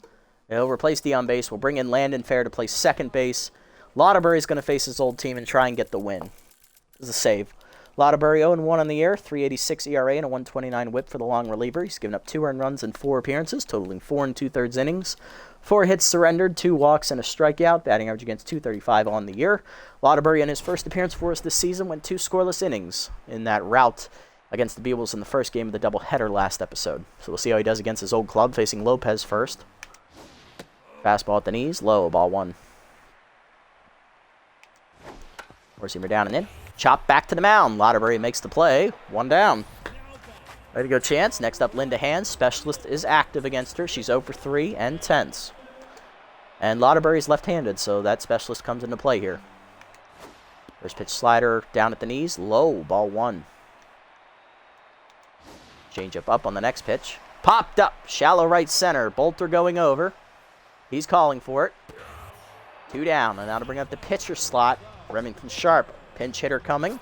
He'll replace Dion base. We'll bring in Landon Fair to play second base. Lauterbury's going to face his old team and try and get the win. This is a save. Lauterbury 0-1 on the year, 3.86 ERA and a 1.29 whip for the long reliever. He's given up 2 earned runs in 4 appearances, totaling 4 2/3 innings. 4 hits surrendered, 2 walks, and a strikeout. Batting average against .235 on the year. Lauterbury, in his first appearance for us this season, went 2 scoreless innings in that rout against the Beebles in the first game of the doubleheader last episode. So we'll see how he does against his old club, facing Lopez first. Fastball at the knees, low, ball 1. Four-seamer down and in. Chop back to the mound. Lauterbury makes the play. 1 down. Ready to go, Chance. Next up, Linda Hand. Specialist is active against her. She's 0 for 3 and tense. And Lauterbury's left-handed, so that Specialist comes into play here. First pitch slider down at the knees. Low, ball 1. Change up on the next pitch. Popped up. Shallow right center. Bolter going over. He's calling for it. 2 down. And now to bring up the pitcher slot. Remington Sharp. Pinch hitter coming.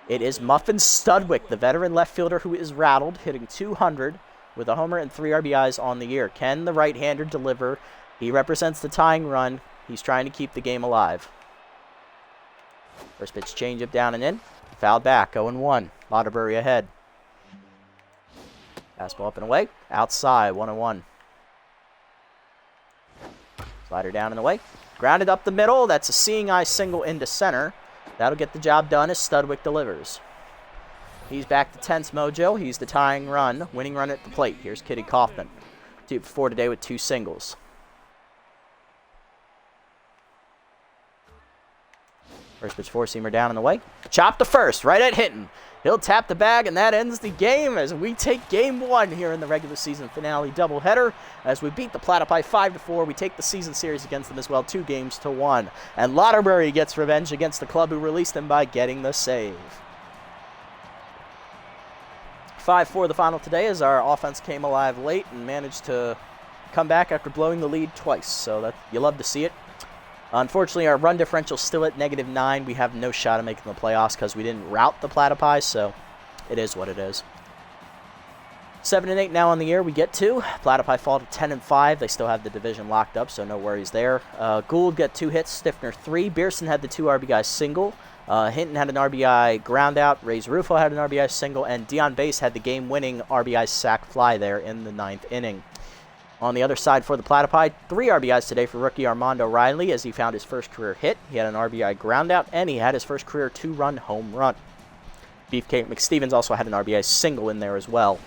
It is Muffin Studwick, the veteran left fielder who is rattled, hitting .200 with a homer and 3 RBIs on the year. Can the right-hander deliver? He represents the tying run. He's trying to keep the game alive. First pitch changeup down and in. Fouled back, 0-1. Lauterbury ahead. Fastball up and away. Outside, 1-1. Slider down and away. Grounded up the middle. That's a seeing eye single into center. That'll get the job done as Studwick delivers. He's back to tense mojo. He's the tying run, winning run at the plate. Here's Kitty Kaufman. 2 for 4 today with 2 singles. First pitch four-seamer down and away. Chop the first, right at Hinton. He'll tap the bag, and that ends the game as we take game 1 here in the regular season finale doubleheader. As we beat the Platypi 5-4, we take the season series against them as well, 2-1. And Lauterbury gets revenge against the club who released him by getting the save. 5-4 the final today as our offense came alive late and managed to come back after blowing the lead twice. So you love to see it. Unfortunately, our run differential is still at -9. We have no shot at making the playoffs because we didn't route the Platypi, so it is what it is. 7-8 now on the year we get to. Platypi fall to 10-5. They still have the division locked up, so no worries there. Gould got 2 hits, Stiffner 3. Beerson had the 2 RBI single. Hinton had an RBI ground out. Reyes Rufo had an RBI single, and Dion Bass had the game-winning RBI sac fly there in the 9th inning. On the other side for the Platypi, 3 RBIs today for rookie Armando Riley as he found his first career hit. He had an RBI groundout, and he had his first career 2-run home run. Beefcake McStevens also had an RBI single in there as well.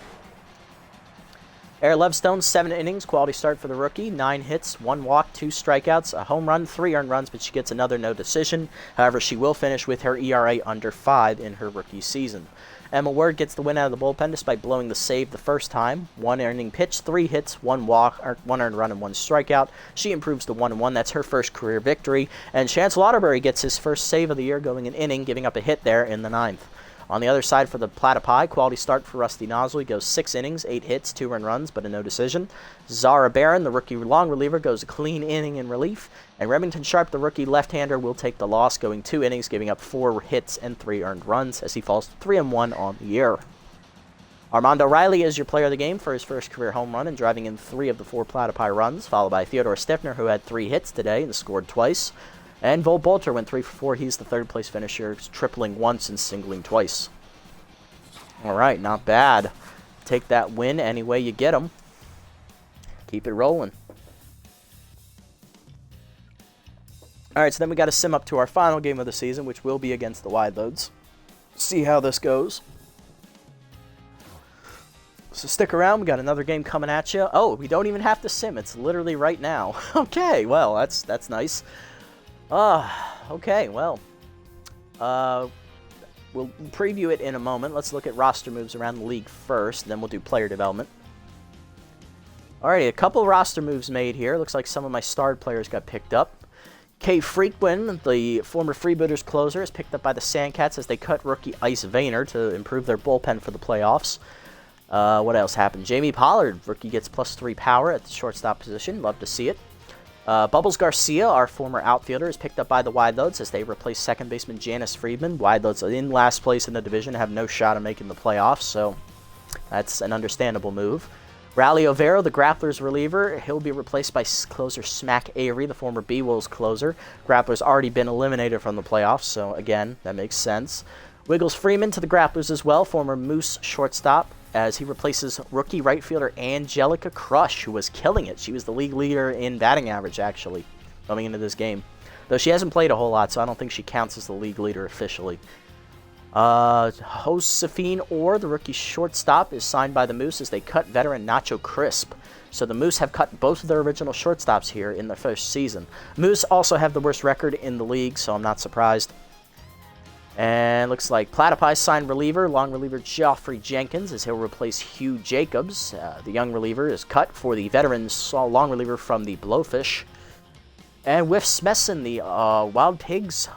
Air Levstone, 7 innings, quality start for the rookie. 9 hits, 1 walk, 2 strikeouts, a home run, 3 earned runs, but she gets another no decision. However, she will finish with her ERA under 5 in her rookie season. Emma Word gets the win out of the bullpen despite blowing the save the first time. 1 inning pitch, 3 hits, 1 walk, 1 earned run, and 1 strikeout. She improves to 1-1. That's her first career victory. And Chance Lauterbury gets his first save of the year, going an inning, giving up a hit there in the 9th. On the other side for the Platypi, quality start for Rusty Nosley. He goes 6 innings, 8 hits, 2 earned runs, but a no decision. Zara Barron, the rookie long reliever, goes a clean inning in relief. And Remington Sharp, the rookie left-hander, will take the loss, going 2 innings, giving up 4 hits and 3 earned runs as he falls to 3-1 on the year. Armando Riley is your player of the game for his first career home run and driving in 3 of the 4 Platypi runs, followed by Theodore Stiffner, who had 3 hits today and scored twice. And Volt Bolter went 3 for 4. He's the 3rd place finisher, tripling once and singling twice. All right, not bad. Take that win any way you get them. Keep it rolling. All right, so then we got to sim up to our final game of the season, which will be against the Wide Loads. See how this goes. So stick around. We got another game coming at you. Oh, we don't even have to sim. It's literally right now. Okay, well, that's nice. Okay, well. We'll preview it in a moment. Let's look at roster moves around the league first, then we'll do player development. Alrighty, a couple roster moves made here. Looks like some of my starred players got picked up. Kay Frequin, the former Freebooters closer, is picked up by the Sandcats as they cut rookie Ice Vayner to improve their bullpen for the playoffs. What else happened? Jamie Pollard, rookie, gets +3 power at the shortstop position. Love to see it. Bubbles Garcia, our former outfielder, is picked up by the Wide Loads as they replace second baseman Janice Friedman. Wide Loads are in last place in the division, have no shot of making the playoffs, so that's an understandable move. Rally Overo, the Grapplers reliever, he'll be replaced by closer Smack Avery, the former B-Wolves closer. Grappler's already been eliminated from the playoffs, so again, that makes sense. Wiggles Freeman to the Grapplers as well, former Moose shortstop, as he replaces rookie right fielder Angelica Crush, who was killing it. She was the league leader in batting average, actually, coming into this game. Though she hasn't played a whole lot, so I don't think she counts as the league leader officially. Josephine Orr, the rookie shortstop, is signed by the Moose as they cut veteran Nacho Crisp. So the Moose have cut both of their original shortstops here in their first season. Moose also have the worst record in the league, so I'm not surprised. And looks like Platypi signed reliever, long reliever Geoffrey Jenkins, as he'll replace Hugh Jacobs. The young reliever is cut for the veteran long reliever from the Blowfish. And Whiff Smesson, the Wild Pigs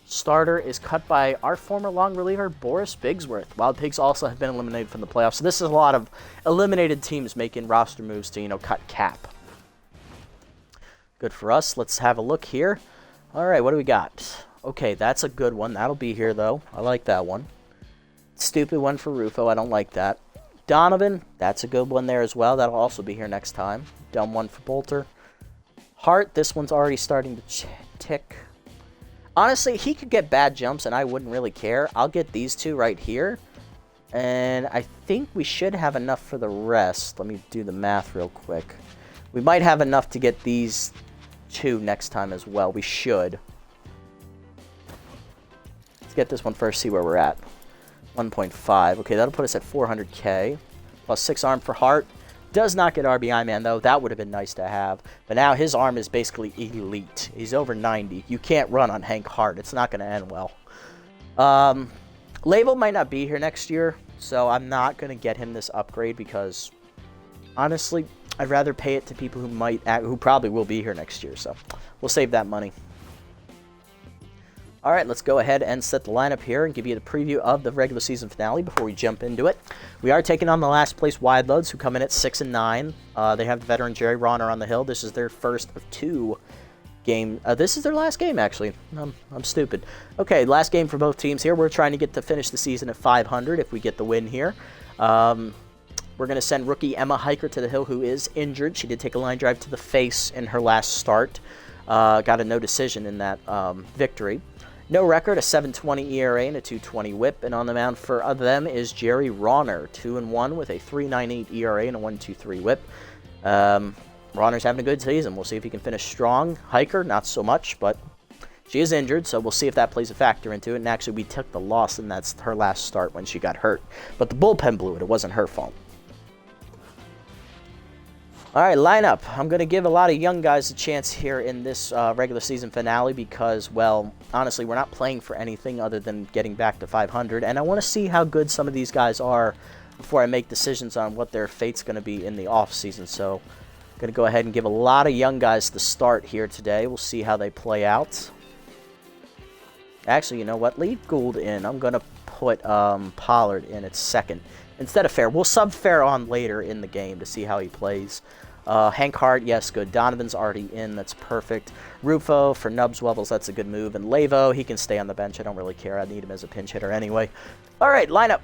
starter, is cut by our former long reliever Boris Bigsworth. Wild Pigs also have been eliminated from the playoffs, so this is a lot of eliminated teams making roster moves to, cut cap. Good for us. Let's have a look here. All right, what do we got? Okay, that's a good one. That'll be here, though. I like that one. Stupid one for Rufo. I don't like that. Donovan, that's a good one there as well. That'll also be here next time. Dumb one for Bolter. Hart, this one's already starting to tick. Honestly, he could get bad jumps, and I wouldn't really care. I'll get these two right here. And I think we should have enough for the rest. Let me do the math real quick. We might have enough to get these two next time as well. We should. Let's get this one first, see where we're at. 1.5. Okay, that'll put us at 400K. Plus 6 arm for Hart. Does not get RBI man, though. That would have been nice to have. But now his arm is basically elite. He's over 90. You can't run on Hank Hart. It's not going to end well. Label might not be here next year, so I'm not going to get him this upgrade because, honestly, I'd rather pay it to people who probably will be here next year. So we'll save that money. All right, let's go ahead and set the lineup here and give you the preview of the regular season finale before we jump into it. We are taking on the last place Wide Loads, who come in at 6-9. They have the veteran Jerry Ronner on the hill. This is their first of 2 games. This is their last game, actually. I'm stupid. Okay, last game for both teams here. We're trying to finish the season at 500 if we get the win here. We're going to send rookie Emma Hiker to the hill, who is injured. She did take a line drive to the face in her last start. Got a no decision in that victory. No record, a 7.20 ERA and a 2.20 WHIP, and on the mound for them is Jerry Ronner, 2-1 with a 3.98 ERA and a 1.23 WHIP. Ronner's having a good season. We'll see if he can finish strong. Hiker, not so much, but she is injured, so we'll see if that plays a factor into it. And actually, we took the loss, and that's her last start when she got hurt. But the bullpen blew it. It wasn't her fault. All right, lineup. I'm going to give a lot of young guys a chance here in this regular season finale because, well, honestly, we're not playing for anything other than getting back to 500, and I want to see how good some of these guys are before I make decisions on what their fate's going to be in the offseason. So I'm going to go ahead and give a lot of young guys the start here today. We'll see how they play out. Actually, you know what? Leave Gould in. I'm going to put Pollard in at second instead of Fair. We'll sub Fair on later in the game to see how he plays. Hank Hart, yes, good. Donovan's already in. That's perfect. Rufo for Nubs Webbles, that's a good move. And Lavo, he can stay on the bench. I don't really care. I need him as a pinch hitter anyway. All right, lineup.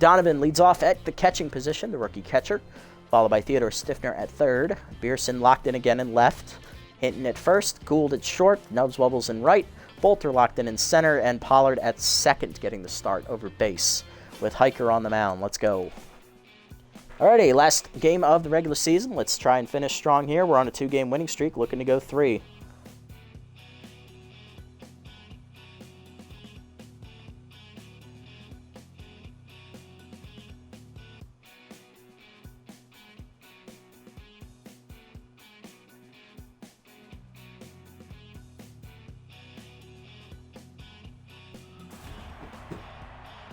Donovan leads off at the catching position, the rookie catcher, followed by Theodore Stiffner at third. Beerson locked in again in left. Hinton at first, Gould at short, Nubs Wubbles in right, Bolter locked in center, and Pollard at second getting the start over base with Hiker on the mound. Let's go. Alrighty, last game of the regular season. Let's try and finish strong here. We're on a 2-game winning streak, looking to go 3.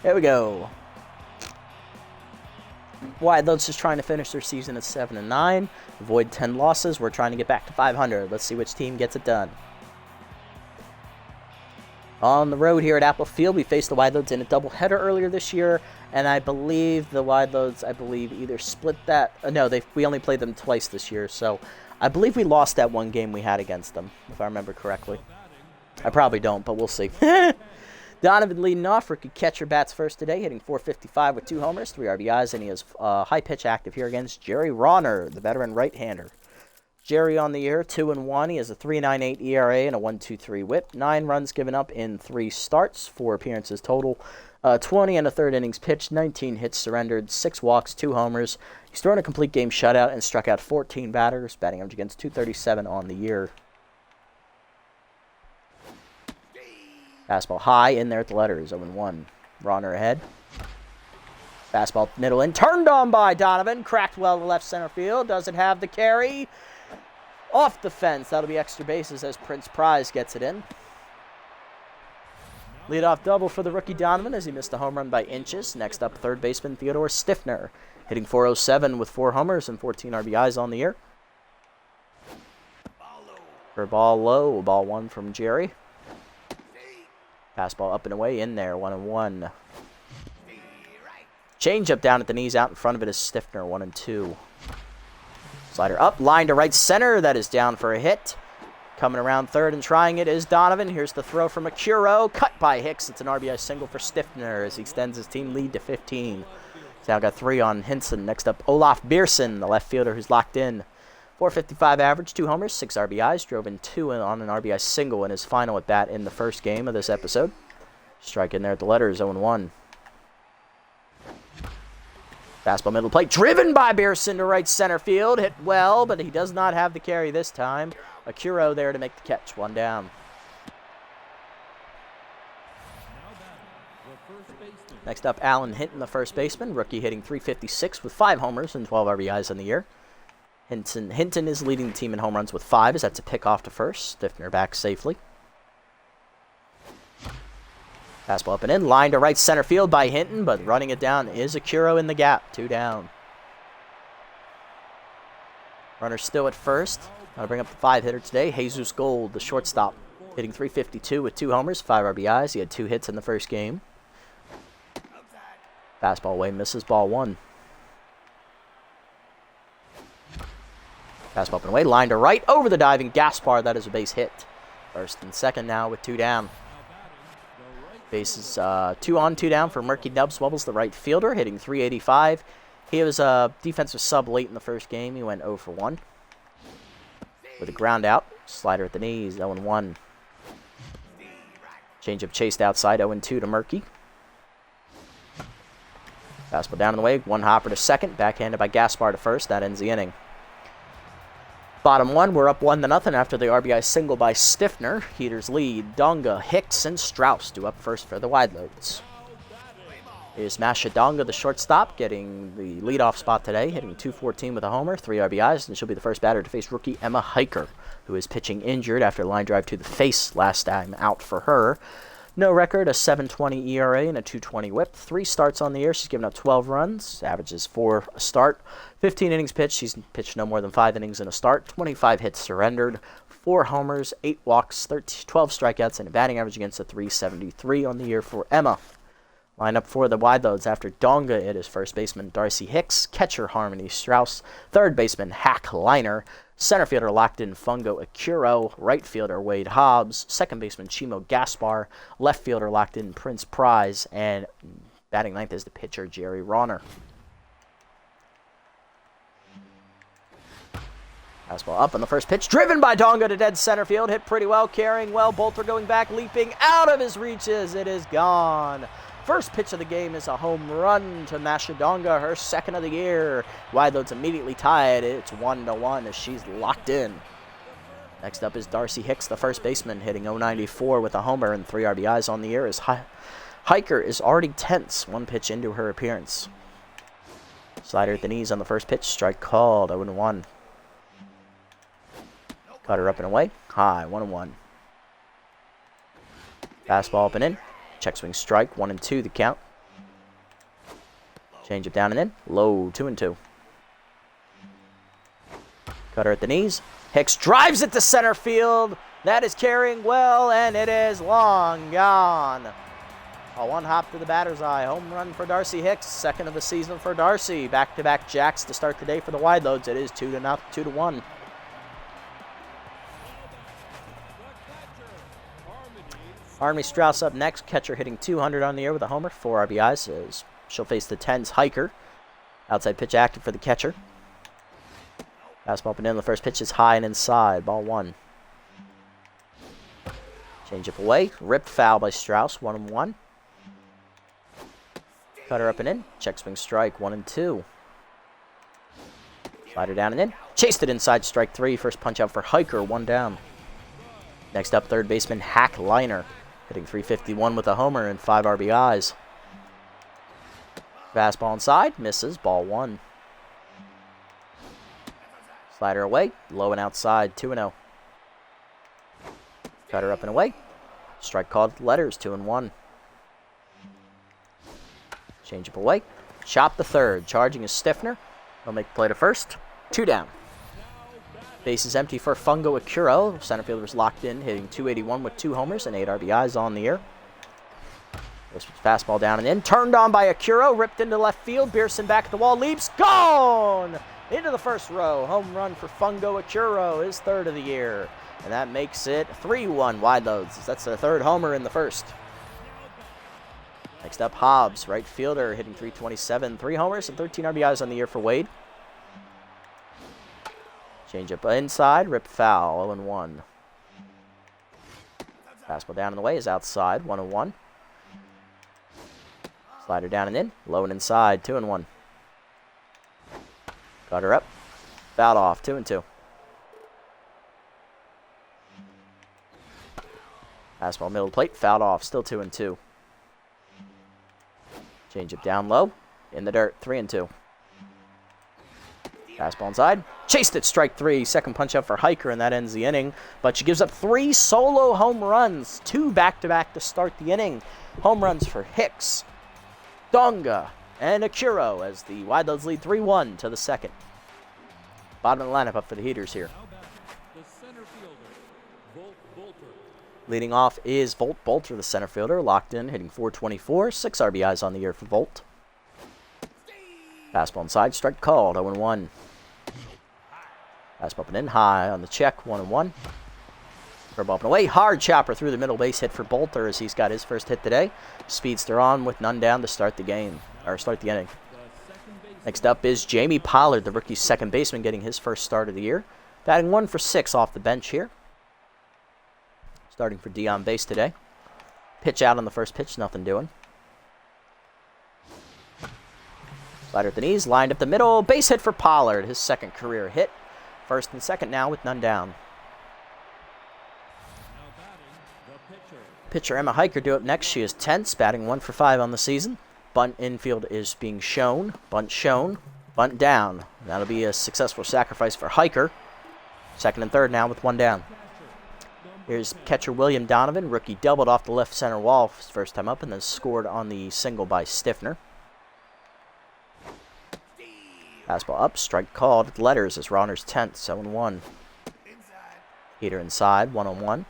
There we go. Wideload's just trying to finish their season at 7-9, avoid 10 losses. We're trying to get back to 500. Let's see which team gets it done. On the road here at Apple Field, we faced the Wideloads in a doubleheader earlier this year, and I believe the Wideloads, either split that. No, we only played them twice this year, so I believe we lost that one game we had against them, if I remember correctly. I probably don't, but we'll see. Donovan leading off. Rookie catcher bats first today, hitting .455 with 2 homers, 3 RBIs, and he is high pitch active here against Jerry Ronner, the veteran right-hander. Jerry on the year, 2-1. He has a 3.98 ERA and a 1.23 WHIP. 9 runs given up in 3 starts, 4 appearances total. 20 and a third innings pitched, 19 hits surrendered, 6 walks, 2 homers. He's thrown a complete game shutout and struck out 14 batters, batting average against .237 on the year. Fastball high in there at the letters, 0-1. Ronner ahead. Fastball middle in, turned on by Donovan, cracked well to left center field, doesn't have the carry. Off the fence, that'll be extra bases as Prince Prize gets it in. Leadoff double for the rookie Donovan as he missed a home run by inches. Next up, third baseman Theodore Stiffner, hitting .407 with 4 homers and 14 RBIs on the year. For ball low, ball 1 from Jerry. Fastball up and away in there, 1-1. Changeup down at the knees, out in front of it is Stiffner, 1-2. Slider up, line to right center, that is down for a hit. Coming around third and trying it is Donovan. Here's the throw from Acuro, cut by Hicks. It's an RBI single for Stiffner as he extends his team lead to 15. He's now got 3 on Hinson. Next up, Olaf Beerson, the left fielder who's locked in. .455 average, 2 homers, 6 RBIs, drove in 2 on an RBI single in his final at bat in the first game of this episode. Strike in there at the letters, 0-1. Fastball middle plate, driven by Beerson to right center field, hit well, but he does not have the carry this time. Acuro there to make the catch, 1 down. Next up, Alan Hinton, the first baseman, rookie hitting .356 with 5 homers and 12 RBIs on the year. Hinton is leading the team in home runs with 5 as that's a pick off to first. Stiffner back safely. Fastball up and in, line to right center field by Hinton, but running it down is Acuro in the gap, 2 down. Runner still at first. I'll bring up the 5-hitter today, Jesus Gold, the shortstop, hitting .352 with 2 homers, 5 RBIs. He had 2 hits in the first game. Fastball away, misses, ball 1. Fastball up and away, line to right, over the diving Gaspar. That is a base hit. First and second now with 2 down. Bases 2 on, 2 down for Murky Nubs Wubbles, the right fielder, hitting .385. He was a defensive sub late in the first game. He went 0 for 1. With a ground out, slider at the knees, 0-1. Changeup chased outside, 0-2 to Murky. Fastball down in the way, 1 hopper to second, backhanded by Gaspar to first. That ends the inning. Bottom 1, we're up 1-0 after the RBI single by Stiffner. Heaters lead. Donga, Hicks, and Strauss do up first for the Wideloads. Here's Masha Donga, the shortstop, getting the leadoff spot today, hitting .214 with a homer, 3 RBIs, and she'll be the first batter to face rookie Emma Hiker, who is pitching injured after a line drive to the face last time out for her. No record, a 7.20 ERA and a 2.20 WHIP. 3 starts on the year. She's given up 12 runs, averages 4 a start. 15 innings pitched. She's pitched no more than 5 innings in a start. 25 hits surrendered, 4 homers, 8 walks, 12 strikeouts, and a batting average against a .373 on the year for Emma. Lineup for the Wideloads after Donga, it is first baseman Darcy Hicks, catcher Harmony Strauss, third baseman Hack Liner, center fielder locked in Fungo Acuro, right fielder Wade Hobbs, second baseman Chimo Gaspar, left fielder locked in Prince Prize, and Batting ninth is the pitcher, Jerry Ronner. Fastball up on the first pitch, driven by Donga to dead center field, hit pretty well, carrying well, Bolter going back, leaping out of his reaches, it is gone. First pitch of the game is a home run to Masha Donga, her second of the year. Wide load's immediately tied, it's 1-1 as she's locked in. Next up is Darcy Hicks, the first baseman, hitting .094 with a homer and 3 RBIs on the year as Hiker is already tense, one pitch into her appearance. Slider at the knees on the first pitch, strike called, 0-1. Cutter up and away, high, 1-1. Fastball up and in, check swing strike, 1-2 the count. Change it down and in, low, 2-2. Cutter at the knees, Hicks drives it to center field, that is carrying well, and it is long gone. A one hop to the batter's eye, home run for Darcy Hicks, second of the season for Darcy. Back-to-back jacks to start the day for the wide loads, it is 2-1. Army Strauss up next, catcher hitting .200 on the year with a homer, 4 RBIs as she'll face the 10's Hiker. Outside pitch active for the catcher. Fastball up and in, the first pitch is high and inside, ball 1. Change up away, ripped foul by Strauss, 1-1. Cutter up and in, check swing strike, 1-2. Slider down and in, chased it inside, strike 3, first punch out for Hiker, 1 down. Next up, third baseman Hack Liner, hitting .351 with a homer and 5 RBIs. Fastball inside, misses, ball 1. Slider away, low and outside, 2-0. Cutter up and away, strike called, letters, 2-1. Change up away, chop the third, charging is Stiffner. He'll make the play to first, 2 down. Base is empty for Fungo Akuro. Center fielder's locked in, hitting .281 with 2 homers and 8 RBIs on the year. Fastball down and in. Turned on by Akuro. Ripped into left field. Beerson back at the wall. Leaps. Gone! Into the first row. Home run for Fungo Akuro. His third of the year. And that makes it 3-1 wide loads. That's their third homer in the first. Next up, Hobbs, right fielder, hitting .327. 3 homers and 13 RBIs on the year for Wade. Change up inside, ripped foul, 0-1. Fastball down in the way is outside, 1-1. Slider down and in, low and inside, 2-1. Cutter up, fouled off, 2-2. Fastball middle plate, fouled off, still 2-2. Change up down low, in the dirt, 3-2. Fastball inside, chased it, strike 3, second punch up for Hiker, and that ends the inning. But she gives up 3 solo home runs, 2 back-to-back to start the inning. Home runs for Hicks, Donga, and Akuro as the wide loads lead 3-1 to the second. Bottom of the lineup up for the Heaters here. Leading off is Volt Bolter, the center fielder, locked in, hitting .424, 6 RBIs on the year for Volt. Fastball inside, strike called, 0-1. Fastball up and in, high on the check, 1-1. Curveball up and away, hard chopper through the middle base hit for Bolter as he's got his first hit today. Speedster on with none down to start the game, or start the inning. Next up is Jamie Pollard, the rookie second baseman, getting his first start of the year. Batting 1 for 6 off the bench here. Starting for D on base today. Pitch out on the first pitch, nothing doing. Slider at the knees, lined up the middle, base hit for Pollard, his second career hit. First and second now with none down. Pitcher Emma Hiker due up next. She is tense, batting 1 for 5 on the season. Bunt infield is being shown, bunt down. That'll be a successful sacrifice for Hiker. Second and third now with 1 down. Here's catcher William Donovan, rookie doubled off the left center wall his first time up and then scored on the single by Stiffner. Fastball up, strike called. Letters as Ronner's 10th, 7-1. Heater inside, 1-1.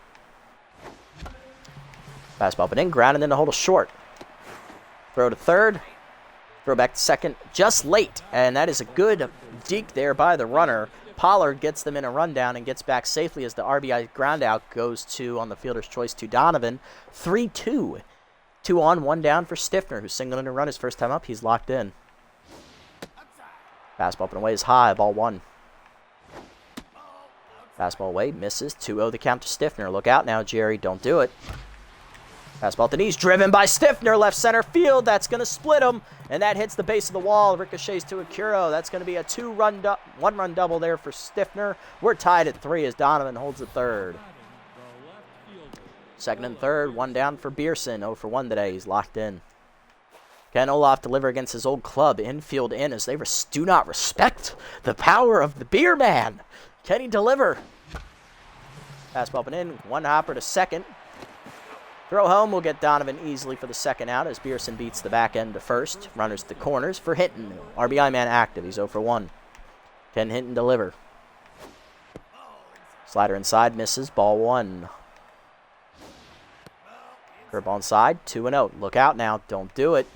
Fastball up and in, grounded in to hold a short. Throw to third, throw back to second, just late. And that is a good deke there by the runner. Pollard gets them in a rundown and gets back safely as the RBI ground out goes to, on the fielder's choice, to Donovan. 3-2 2 on, 1 down for Stiffner, who's singling a run his first time up. He's locked in. Fastball up and away is high, ball 1. Fastball away, misses. 2-0 the count to Stiffner. Look out now, Jerry. Don't do it. Fastball at the knees, driven by Stiffner, left center field. That's going to split him, and that hits the base of the wall. Ricochets to Akuro. That's going to be a 1-run double there for Stiffner. We're tied at 3 as Donovan holds the third. Second and third, 1 down for Beerson. 0 for 1 today. He's locked in. Can Olaf deliver against his old club? Infield in as they do not respect the power of the beer man. Can he deliver? Fastball up and in. 1 hopper to second. Throw home will get Donovan easily for the second out as Beerson beats the back end to first. Runners to the corners for Hinton. RBI man active. He's 0 for 1. Can Hinton deliver? Slider inside, misses. Ball 1. Curveball inside, 2-0. Look out now. Don't do it.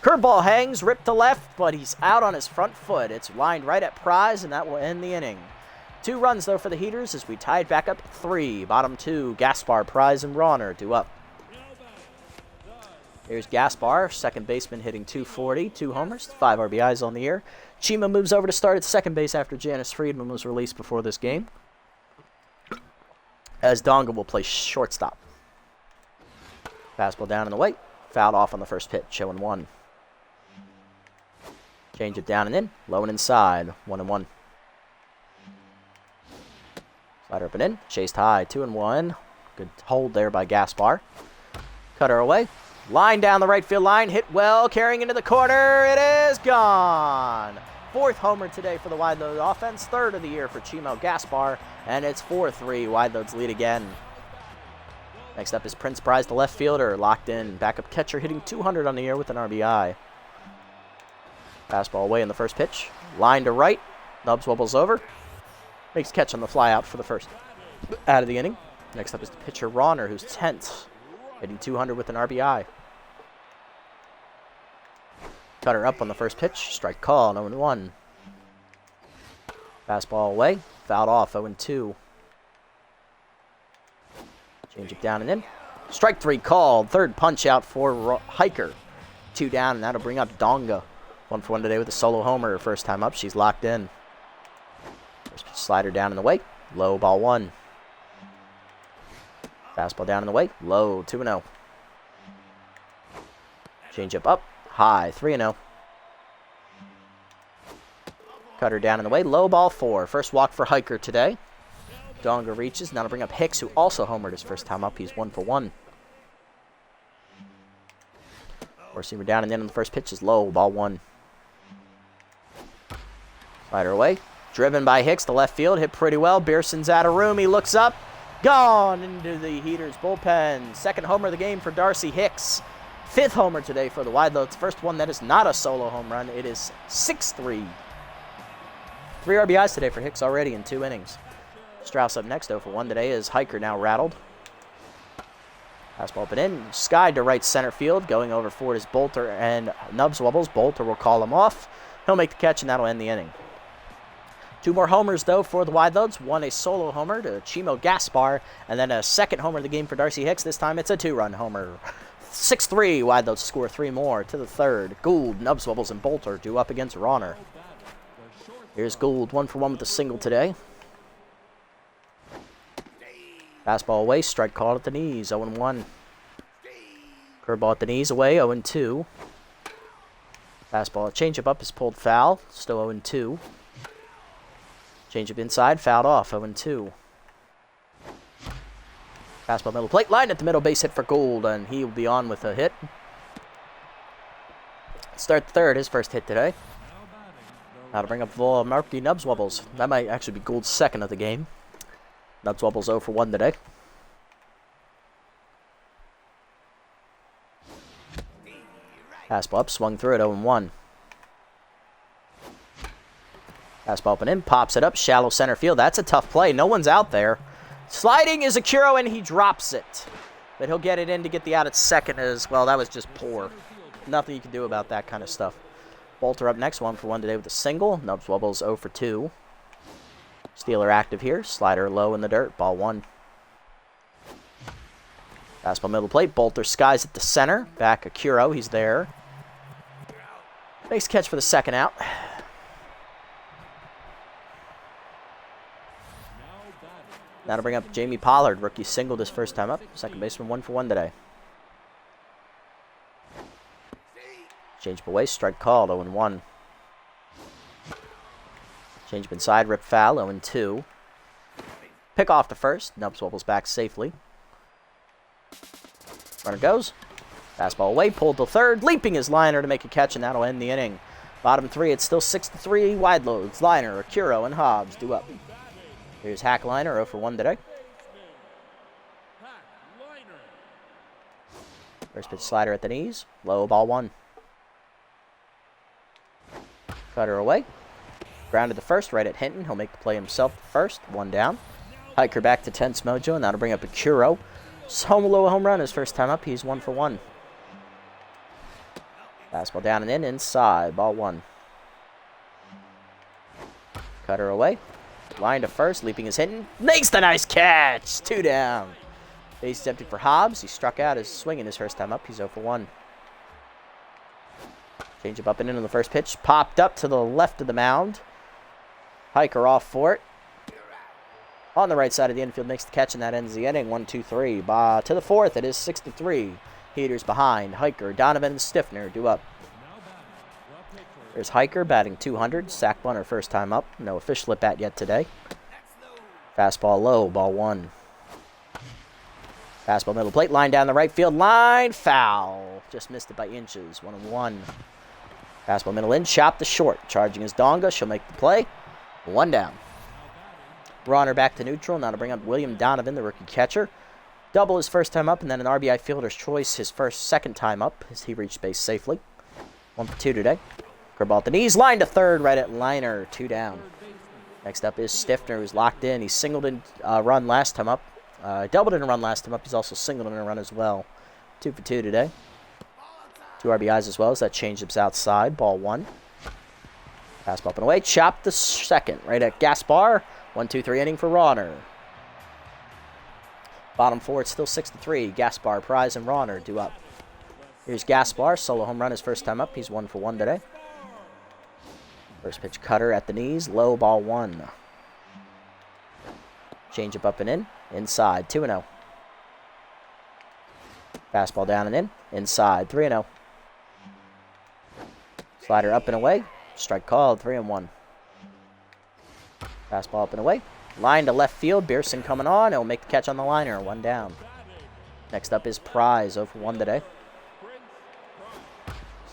Curveball hangs, ripped to left, but he's out on his front foot. It's lined right at Prize, and that will end the inning. 2 runs, though, for the Heaters as we tied back up 3. Bottom 2, Gaspar, Prize, and Ronner due up. Here's Gaspar, second baseman, hitting .240, 2 homers, 5 RBIs on the year. Chima moves over to start at second base after Janice Friedman was released before this game, as Donga will play shortstop. Fastball down and away. Fouled off on the first pitch, 0-1. Change it down and in. Low and inside, 1-1. Slider up and in. Chased high, 2-1. Good hold there by Gaspar. Cutter away. Line down the right field line. Hit well. Carrying into the corner. It is gone. 4th homer today for the Wide Load offense. 3rd of the year for Chimo Gaspar. And it's 4-3. Wide Loads lead again. Next up is Prince Prize, the left fielder, locked in. Backup catcher hitting .200 on the year with an RBI. Fastball away in the first pitch. Line to right. Nubs wobbles over. Makes catch on the fly out for the first out of the inning. Next up is the pitcher Ronner, who's 10th, hitting .200 with an RBI. Cutter up on the first pitch. Strike call, 0-1. Fastball away. Fouled off, 0-2. Change it down and in. Strike 3 called. 3rd punch out for Hiker. 2 down, and that'll bring up Donga. 1 for 1 today with a solo homer. First time up, she's locked in. First pitch slider down and away. Low, ball 1. Fastball down and away. Low, 2-0. Change up, high, 3-0. Cutter down and away. Low, ball 4. First walk for Hiker today. Donga reaches. Now to bring up Hicks, who also homered his first time up. He's 1 for 1. Receiver down and in on the first pitch is low. Ball 1. Slider away. Driven by Hicks to left field. Hit pretty well. Beerson's out of room. He looks up. Gone into the Heaters bullpen. 2nd homer of the game for Darcy Hicks. 5th homer today for the Wide Loads. First one that is not a solo home run. It is 6-3. 3 RBIs today for Hicks already in 2 innings. Strauss up next, 0 for 1 today, as Hiker now rattled. Fastball up and in. Skied to right center field. Going over forward is Bolter and Nubs wobbles. Bolter will call him off. He'll make the catch, and that'll end the inning. 2 more homers, though, for the Wide Loads. 1 a solo homer to Chimo Gaspar, and then a 2nd homer of the game for Darcy Hicks. This time it's a 2-run homer. 6-3. Wide Loads score 3 more to the 3rd. Gould, Nubs wobbles, and Bolter due up against Ronner. Here's Gould, 1 for 1 with a single today. Fastball away, strike called at the knees, 0-1. Curveball at the knees away, 0-2. Fastball, changeup up is pulled foul, still 0-2. Changeup inside, fouled off, 0-2. Fastball middle plate, line at the middle, base hit for Gould, and he will be on with a hit. Start the 3rd, his first hit today. Now to bring up Marky Nubs wobbles. That might actually be Gould's 2nd of the game. Nubs wobbles 0 for 1 today. Fastball up, swung through it, 0-1. Fastball up and in, pops it up, shallow center field. That's a tough play. No one's out there. Sliding is Akuro, and he drops it. But he'll get it in to get the out at second as well. That was just poor. Nothing you can do about that kind of stuff. Bolter up next, 1 for 1 today with a single. Nubs wobbles 0 for 2. Steeler active here. Slider low in the dirt. Ball 1. Fastball middle plate. Bolter skies at the center. Back Akiro. He's there. Makes catch for the second out. Now to bring up Jamie Pollard. Rookie singled his first time up. Second baseman 1 for 1 today. Change away. Strike called. 0-1. Change up inside. Rip foul. 0-2. Pick off the first. Nubs wobbles back safely. Runner goes. Fastball away. Pulled to third. Leaping his liner to make a catch, and that'll end the inning. Bottom 3. It's still 6-3. Wide loads. Liner, Akiro, and Hobbs due up. Here's Hack Liner, 0 for 1 today. First pitch slider at the knees. Low, ball 1. Cutter away. Grounded the first, right at Hinton. He'll make the play himself first. 1 down. Hiker back to tense mojo, and that'll bring up Akiro. Low home run his first time up. He's 1 for 1. Fastball down and in, inside. Ball 1. Cutter away. Line to first, leaping his Hinton. Makes the nice catch. 2 down. Base is empty for Hobbs. He struck out his swing in his first time up. He's 0 for 1. Change up and in on the first pitch. Popped up to the left of the mound. Hiker off for it. On the right side of the infield, makes the catch, and that ends the inning. 1-2-3. To the 4th, it is 6-3. Heaters behind. Hiker, Donovan, and Stiffner due up. There's Hiker batting 200. Sack bunter first time up. No official at bat yet today. Fastball low, ball 1. Fastball middle plate, line down the right field line. Foul. Just missed it by inches. 1-1. Fastball middle in, chop to short. Charging his Donga. She'll make the play. 1 down. Runner back to neutral. Now to bring up William Donovan, the rookie catcher. Double his first time up, and then an RBI fielder's choice his second time up as he reached base safely. 1 for 2 today. Curveball at the knees, line to third, right at Liner, 2 down. Next up is Stiffner, who's locked in. He singled in a run last time up. Doubled in a run last time up. He's also singled in a run as well. 2 for 2 today. 2 RBIs as well as that changeup's outside. Ball 1. Fastball up and away. Chop the second, right at Gaspar. 1-2-3 inning for Ronner. Bottom 4, it's still 6-3. Gaspar, Prize, and Ronner due up. Here's Gaspar, solo home run his first time up. He's 1 for 1 today. First pitch cutter at the knees, low, ball 1. Change up and in, inside, 2-0. Fastball down and in, inside, 3-0. Slider up and away, strike called, 3-1. Fastball up and away. Line to left field. Beerson coming on. He'll make the catch on the liner. 1 down. Next up is Prize. 0 for 1 today.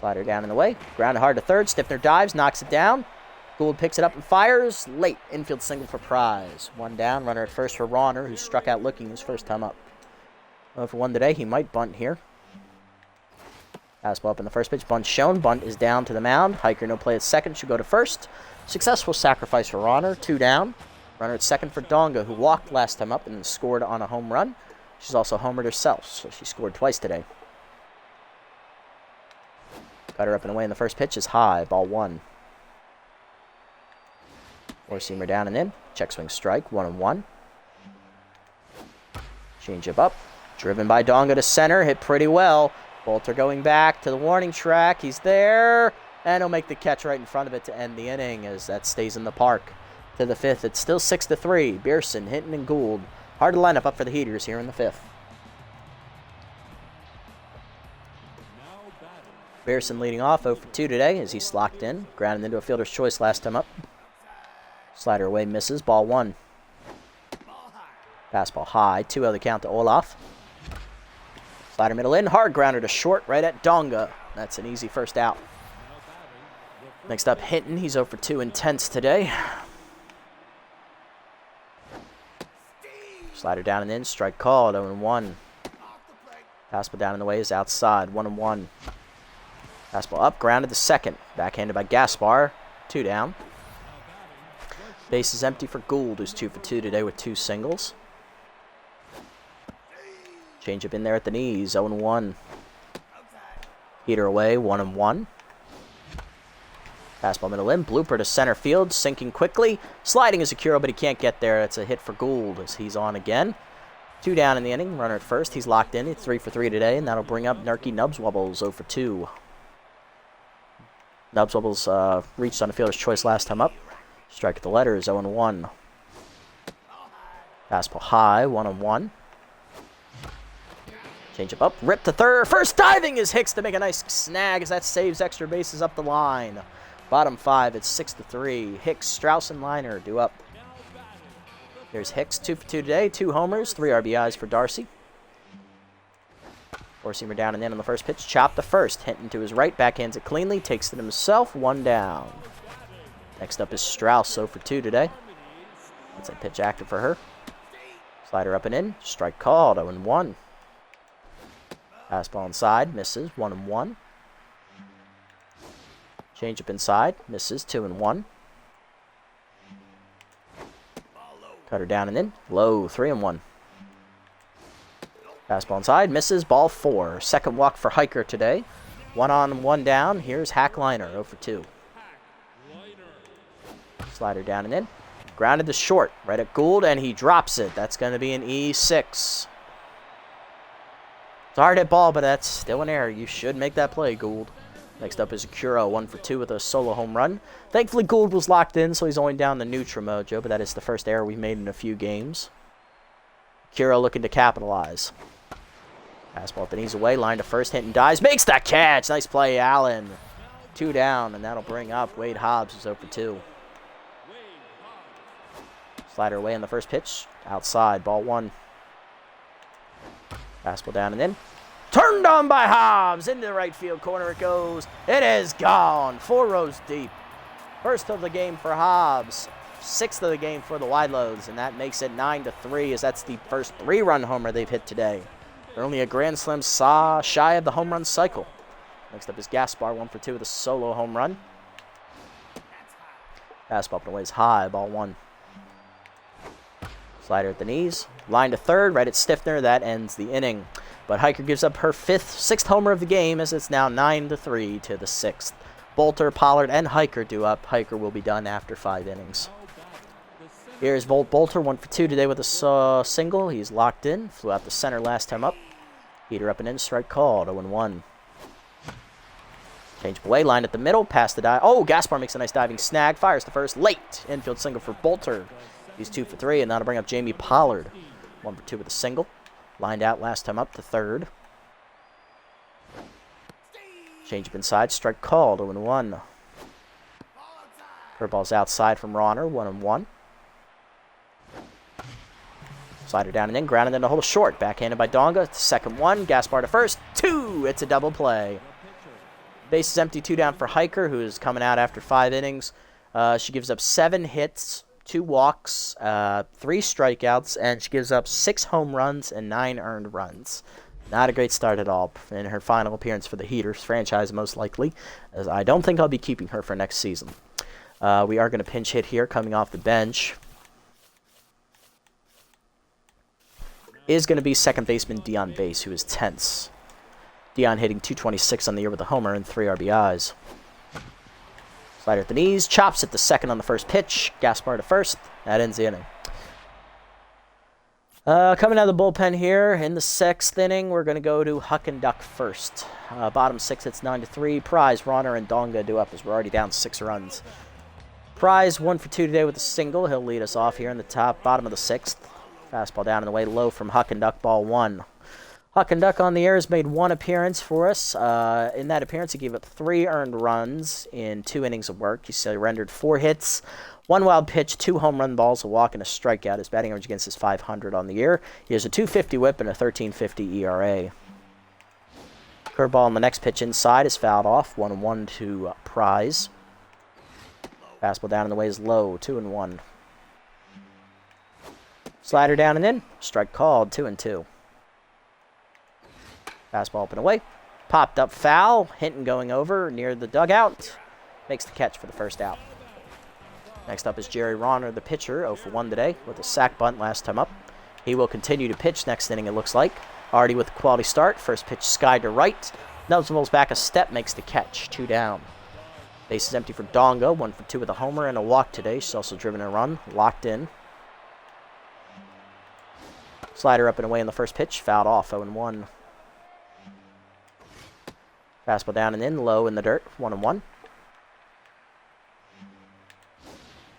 Slider down in the way. Grounded hard to third. Stiffner dives. Knocks it down. Gould picks it up and fires. Late infield single for Prize. 1 down. Runner at first for Ronner, who struck out looking his first time up. 0 for 1 today. He might bunt here. Fastball up in the first pitch. Bunt shown. Bunt is down to the mound. Hiker no play at second. Should go to first. Successful sacrifice for Ronner. 2 down. Runner at second for Donga, who walked last time up and scored on a home run. She's also homered herself, so she scored twice today. Cutter up and away in the first pitch is high. Ball 1. Four-seamer down and in. Check swing strike. 1-1. Change up. Driven by Donga to center. Hit pretty well. Bolter going back to the warning track. He's there. And he'll make the catch right in front of it to end the inning as that stays in the park. To the 5th, it's still 6-3. Beerson, Hinton, and Gould. Hard to line up for the Heaters here in the 5th. Beerson leading off 0 for 2 today as he's locked in. Grounded into a fielder's choice last time up. Slider away, misses. Ball 1. Fastball high. 2-0 the count to Olaf. Slider middle in. Hard grounder to short right at Donga. That's an easy first out. Next up, Hinton. He's 0 for 2 intense today. Slider down and in. Strike called. 0-1. Fastball down in the way is outside. 1-1. Fastball up. Grounded to second. Backhanded by Gaspar. 2 down. Base is empty for Gould, who's 2 for 2 today with 2 singles. Change up in there at the knees. 0-1. Heater away. 1-1. Fastball middle in, blooper to center field, sinking quickly. Sliding is Akiro, but he can't get there. It's a hit for Gould as he's on again. 2 down in the inning. Runner at first. He's locked in. It's 3 for 3 today, and that'll bring up Nerky Nubswubbles 0 for 2. Nubswubbles reached on the fielder's choice last time up. Strike at the letters 0 and 1. Fastball high 1 and 1. Change up, rip to third. First diving is Hicks to make a nice snag as that saves extra bases up the line. Bottom 5, it's 6 to 3. Hicks, Strauss, and Liner due up. Here's Hicks, 2 for 2 today, 2 homers, 3 RBIs for Darcy. Four-seamer down and in on the first pitch. Chop to first, Hinton to his right, backhands it cleanly, takes it himself, 1 down. Next up is Strauss, 0 for 2 today. That's a pitch active for her. Slider up and in, strike called, 0 and 1. Fastball inside, misses, 1 and 1. Change up inside, misses, 2 and 1. Cutter down and in, low, 3 and 1. Fastball inside, misses, ball 4. Second walk for Hiker today. 1 on, 1 down. Here's Hackliner, 0 for 2. Slider down and in. Grounded to short, right at Gould, and he drops it. That's going to be an E6. It's a hard hit ball, but that's still an error. You should make that play, Gould. Next up is Akuro, 1 for 2 with a solo home run. Thankfully, Gould was locked in, so he's only down the neutral mojo, but that is the first error we've made in a few games. Akuro looking to capitalize. Fastball at the knees away, line to first, Hinton dives, makes that catch. Nice play, Allen. 2 down, and that'll bring up Wade Hobbs, who's 0 for 2. Slider away on the first pitch, outside, ball 1. Fastball down and in. Turned on by Hobbs. Into the right field corner it goes. It is gone. 4 rows deep. First of the game for Hobbs. 6th of the game for the Widelows. And that makes it 9 to 3 as that's the first 3-run homer they've hit today. They're only a grand slam shy of the home run cycle. Next up is Gaspar. 1 for 2 with a solo home run. Fastball up and away is high. Ball 1. Slider at the knees. Line to third, right at Stiffner. That ends the inning. But Hiker gives up her 6th homer of the game as it's now 9 to 3 to the 6th. Bolter, Pollard, and Hiker due up. Hiker will be done after 5 innings. Here's Bolter, 1 for 2 today with a single. He's locked in. Flew out the center last time up. Heater up and in, strike called, 0 and 1. Change away, line at the middle, past the dive. Oh, Gaspar makes a nice diving snag. Fires to first, late. Infield single for Bolter. He's 2 for 3, and that'll bring up Jamie Pollard. 1 for 2 with a single. Lined out last time up to third. Change up inside, strike called, 0 and 1. Curveball's outside from Ronner, 1 and 1. Slider down and in, grounded in to hold a short. Backhanded by Donga. Second one, Gaspar to first. 2! It's a double play. Base is empty, 2 down for Hiker, who is coming out after 5 innings. She gives up 7 hits, 2 walks, 3 strikeouts, and she gives up 6 home runs and 9 earned runs. Not a great start at all in her final appearance for the Heaters franchise, most likely, as I don't think I'll be keeping her for next season. We are going to pinch hit here coming off the bench. Is going to be second baseman Dion Bass, who is tense. Dion hitting .226 on the year with a homer and 3 RBIs. Slider at the knees, chops at the second on the first pitch. Gaspar to first. That ends the inning. Coming out of the bullpen here in the 6th inning, we're going to go to Huck and Duck first. Bottom 6, it's 9 to 3. Prize, Ronner, and Donga do up as we're already down 6 runs. Prize 1 for 2 today with a single. He'll lead us off here in the bottom of the 6th. Fastball down and away low from Huck and Duck, ball 1. Huck and Duck on the air has made 1 appearance for us. In that appearance, he gave up 3 earned runs in 2 innings of work. He surrendered 4 hits, 1 wild pitch, 2 home run balls, a walk, and a strikeout. His batting average against is .500 on the year. He has a .250 whip and a .1350 ERA. Curveball on the next pitch inside is fouled off. 1-1 to Prize. Fastball down and away is low. 2-1. Slider down and in. Strike called. 2-2. Fastball up and away. Popped up foul. Hinton going over near the dugout. Makes the catch for the first out. Next up is Jerry Ronner, the pitcher, 0 for 1 today with a sac bunt last time up. He will continue to pitch next inning, it looks like. Already with a quality start. First pitch sky to right. Nubswubbles back a step, makes the catch. 2 down. Base is empty for Donga. 1 for 2 with a homer and a walk today. She's also driven a run. Locked in. Slider up and away in the first pitch. Fouled off. 0-1. Fastball down and in. Low in the dirt. 1-1.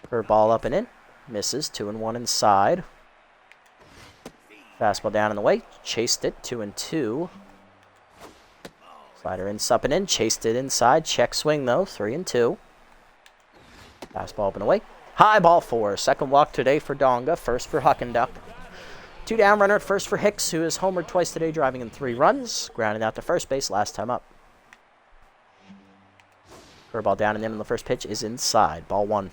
Curveball up and in. Misses. 2-1 inside. Fastball down and away. Chased it. 2-2. Slider in, up and in. Chased it inside. Check swing though. 3-2. Fastball up and away. High ball 4. Second walk today for Donga. First for Huckenduck. 2 down runner at first for Hicks, who has homered twice today, driving in 3 runs. Grounded out to first base last time up. Curveball down and in the first pitch is inside. Ball 1.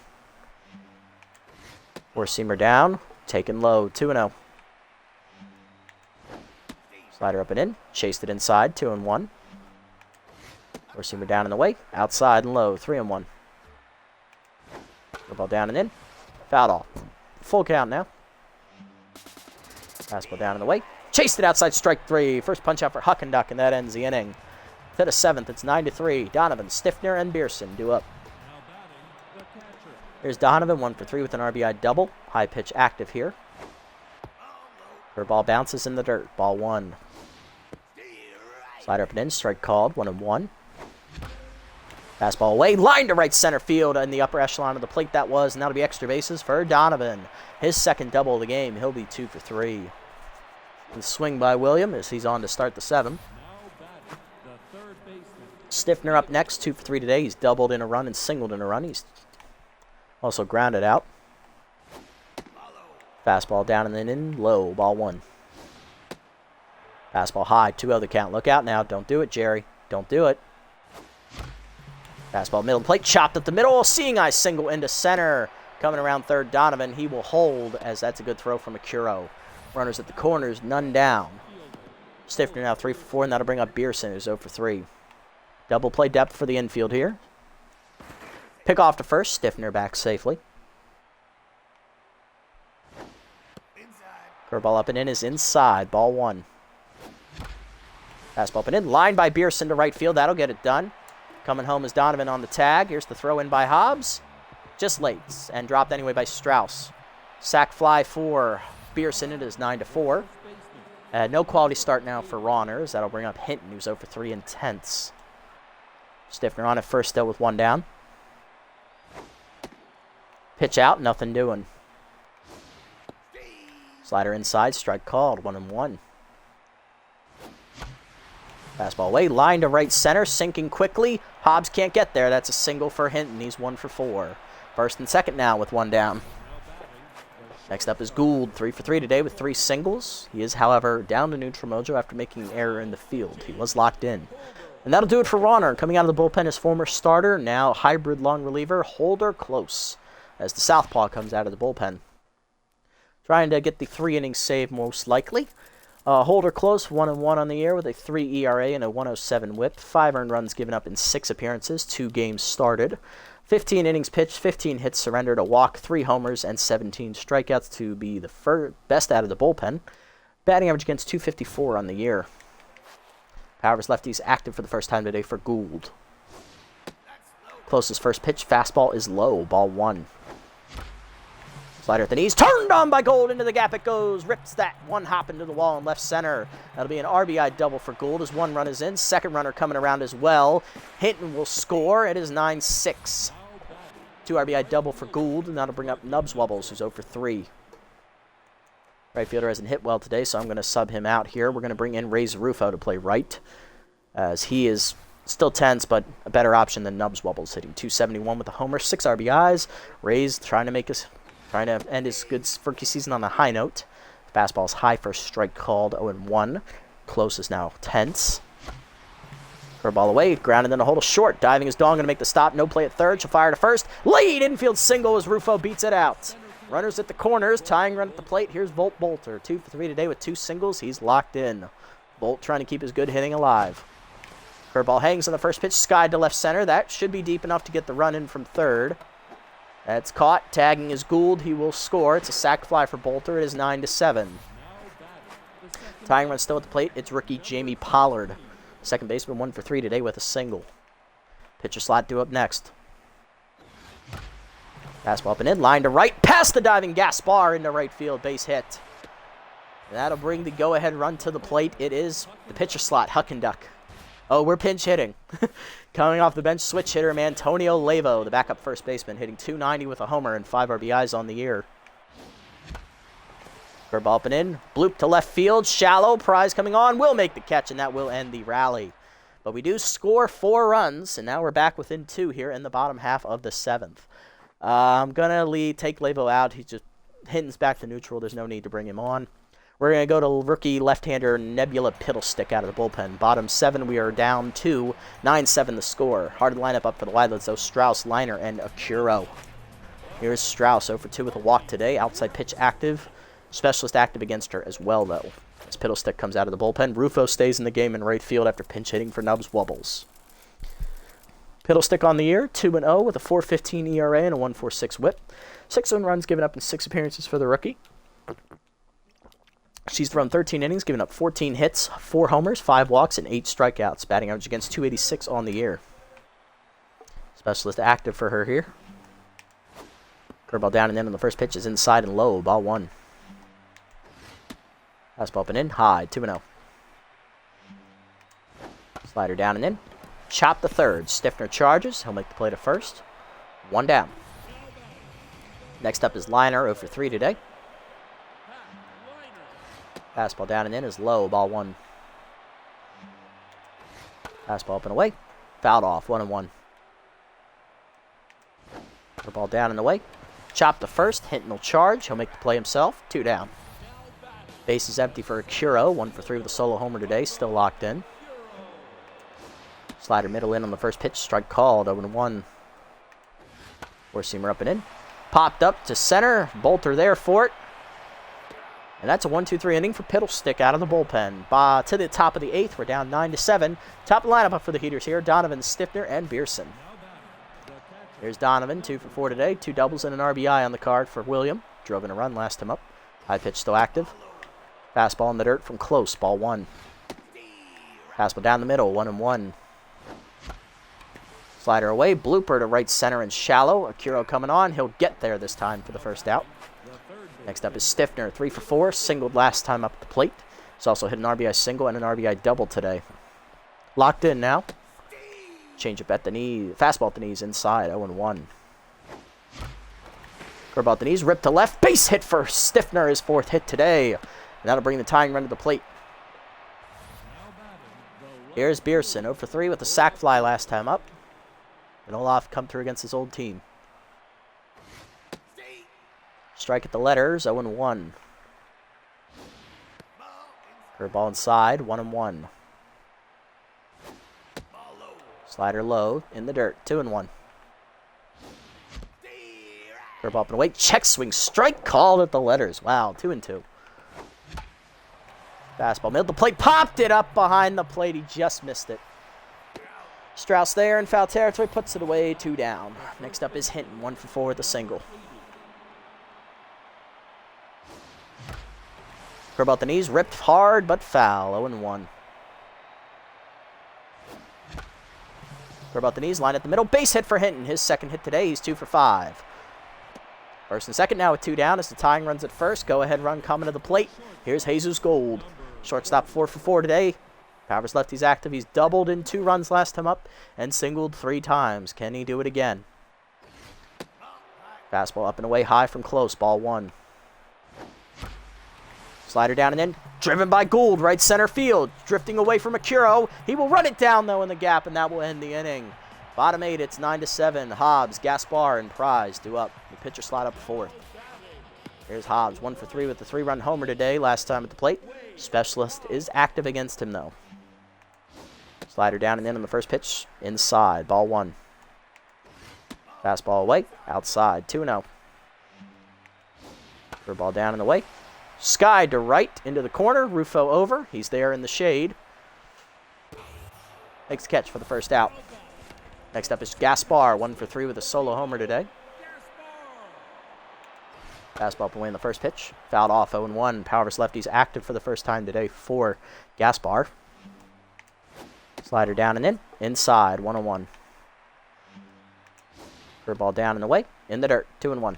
Four-seamer down. Taken low. 2-0. Slider up and in. Chased it inside. 2-1. Four-seamer down and away. Outside and low. 3-1. Curveball down and in. Fouled off. Full count now. Fastball down and away. Chased it outside. Strike 3. First punch out for Huckenduck, and that ends the inning. To the 7th, it's 9-3. Donovan, Stiffner, and Beerson due up. Here's Donovan, 1 for 3 with an RBI double. High pitch active here. Curveball bounces in the dirt. Ball 1. Slider up and in. Strike called. 1-1. Fastball away. Line to right center field in the upper echelon of the plate that was. And that'll be extra bases for Donovan. His second double of the game. He'll be 2 for 3. And swing by William as he's on to start the 7th. Stiffner up next, 2 for 3 today. He's doubled in a run and singled in a run. He's also grounded out. Fastball down and then in, low, ball 1. Fastball high, 2-0 the count. Look out now. Don't do it, Jerry. Don't do it. Fastball middle plate, chopped up the middle. Seeing eye single into center. Coming around third, Donovan. He will hold as that's a good throw from Akuro. Runners at the corners, none down. Stiffner now 3 for 4, and that'll bring up Beerson, who's 0 for 3. Double play depth for the infield here. Pick off to first. Stiffner back safely. Curveball up and in is inside. Ball 1. Fastball up and in. Line by Beerson to right field. That'll get it done. Coming home is Donovan on the tag. Here's the throw in by Hobbs. Just late. And dropped anyway by Strauss. Sack fly for Beerson. It is 9-4. No quality start now for Rawners. That'll bring up Hinton, who's 0 for 3 in tenths. Stiffner on at first still with 1 down. Pitch out, nothing doing. Slider inside, strike called, 1-1. Fastball away, line to right center, sinking quickly. Hobbs can't get there. That's a single for Hinton. He's 1 for 4. First and second now with 1 down. Next up is Gould, 3 for 3 today with 3 singles. He is, however, down to neutral mojo after making an error in the field. He was locked in. And that'll do it for Rawner. Coming out of the bullpen, his former starter, now hybrid long reliever, Holder Close, as the southpaw comes out of the bullpen. Trying to get the 3-inning save most likely. Holder Close, 1-1 on the year with a 3 ERA and a 107 whip. 5 earned runs given up in 6 appearances, 2 games started. 15 innings pitched, 15 hits surrendered, a walk, 3 homers, and 17 strikeouts to be the best out of the bullpen. Batting average against .254 on the year. Powers lefties active for the first time today for Gould. Close's first pitch, fastball is low, ball 1. Slider at the knees, turned on by Gould, into the gap it goes, rips that one hop into the wall in left center. That'll be an RBI double for Gould as 1 run is in. Second runner coming around as well. Hinton will score. It is 9-6. 2 RBI double for Gould, and that'll bring up Nubs Wubbles, who's 0 for 3. Right fielder hasn't hit well today, so I'm going to sub him out here. We're going to bring in Ray's Rufo to play right, as he is still tense, but a better option than Nubs Wubbles, hitting .271 with a homer, 6 RBIs. Ray's trying to end his good rookie season on a high note. Fastball's high, first strike called, 0-1. Close is now tense. Curveball away, grounded in a hold short. Diving is Dawn, going to make the stop. No play at third. She'll fire to first. Lead infield single as Rufo beats it out. Runners at the corners, tying run at the plate. Here's Volt Bolter, 2 for 3 today with 2 singles. He's locked in. Bolt trying to keep his good hitting alive. Curveball hangs on the first pitch, skied to left center. That should be deep enough to get the run in from third. That's caught. Tagging is Gould. He will score. It's a sac fly for Bolter. It is 9-7. Tying run still at the plate. It's rookie Jamie Pollard. Second baseman, 1 for 3 today with a single. Pitcher slot due up next. Fastball up and in. Line to right. Past the diving Gaspar into right field. Base hit. That'll bring the go-ahead run to the plate. It is the pitcher slot, Huck and Duck. Oh, we're pinch hitting. Coming off the bench, switch hitter, Antonio Lavo, the backup first baseman, hitting .290 with a homer and 5 RBIs on the year. Curveball up and in. Bloop to left field. Shallow. Prize coming on. Will make the catch, and that will end the rally. But we do score 4 runs, and now we're back within 2 here in the bottom half of the 7th. I'm going to take Lavo out. He's just hitting back to neutral. There's no need to bring him on. We're going to go to rookie left-hander Nebula Piddlestick out of the bullpen. Bottom 7, we are down 2. 9-7 the score. Hard lineup up for the Wildlets, though. Strauss, Liner, and Akuro. Here's Strauss, 0 for 2 with a walk today. Outside pitch active. Specialist active against her as well, though. As Piddlestick comes out of the bullpen, Rufo stays in the game in right field after pinch hitting for Nubs Wubbles. Piddlestick on the year, 2-0 with a 4.15 ERA and a 1.46 whip. 6 earned runs given up in 6 appearances for the rookie. She's thrown 13 innings, giving up 14 hits, 4 homers, 5 walks, and 8 strikeouts. Batting average against .286 on the year. Specialist active for her here. Curveball down and in on the first pitch is inside and low, ball 1. Fastball up and in, high, 2-0. Slider down and in. Chop the third. Stiffner charges. He'll make the play to first. 1 down. Next up is Liner, 0 for 3 today. Fastball down and in is low, ball 1. Fastball up and away. Fouled off, 1-1. The ball down and away. Chop the first. Hinton will charge. He'll make the play himself. 2 down. Base is empty for Akuro. 1 for 3 with a solo homer today. Still locked in. Slider middle in on the first pitch. Strike called. 0-1. Four-seamer up and in. Popped up to center. Bolter there for it. And that's a 1-2-3 inning for Piddlestick out of the bullpen. To the top of the 8th. We're down 9-7. Top of the lineup up for the Heaters here. Donovan, Stiffner, and Beerson. Here's Donovan. 2 for 4 today. 2 doubles and an RBI on the card for William. Drove in a run last time up. High pitch still active. Fastball in the dirt from close, ball 1. Fastball down the middle, 1-1. Slider away, blooper to right center and shallow. Akuro coming on, he'll get there this time for the first out. Next up is Stiffner, 3 for 4, singled last time up at the plate. He's also hit an RBI single and an RBI double today. Locked in now. Change up at the knee, fastball at the knees inside, 0-1. Curveball at the knees, rip to left, base hit for Stiffner, his 4th hit today. And that'll bring the tying run to the plate. Here's Beerson, 0 for 3 with a sac fly last time up. And Olaf come through against his old team. Strike at the letters, 0-1. Curveball inside, 1-1. Slider low, in the dirt, 2-1. Curveball up and away, check swing, strike called at the letters. Wow, 2-2. Fastball, middle of the plate, popped it up behind the plate. He just missed it. Strauss there in foul territory, puts it away, 2 down. Next up is Hinton, 1 for 4 with a single. Curveball at the knees, ripped hard but foul, 0-1. Curveball at the knees, line at the middle, base hit for Hinton. His 2nd hit today, he's 2 for 5. First and second now with 2 down as the tying runs at first. Go-ahead run coming to the plate. Here's Jesus Gold. Shortstop 4 for 4 today. Powers lefty's active. He's doubled in 2 runs last time up and singled 3 times. Can he do it again? Fastball up and away high from close. Ball 1. Slider down and in. Driven by Gould. Right center field. Drifting away from Akuro. He will run it down, though, in the gap, and that will end the inning. Bottom 8, it's 9-7. Hobbs, Gaspar, and Prize due up. The pitcher slot up 4th. Here's Hobbs, 1 for 3 with the 3-run homer today, last time at the plate. Specialist is active against him, though. Slider down and in on the first pitch. Inside, ball 1. Fastball away, outside, 2-0. Curveball down and away. Sky to right, into the corner. Rufo over. He's there in the shade. Makes the catch for the first out. Next up is Gaspar, 1 for 3 with a solo homer today. Fastball up and away in the first pitch. Fouled off, 0-1. Powerless lefties active for the first time today for Gaspar. Slider down and in. Inside, 1-1. Curveball down and away. In the dirt, 2-1.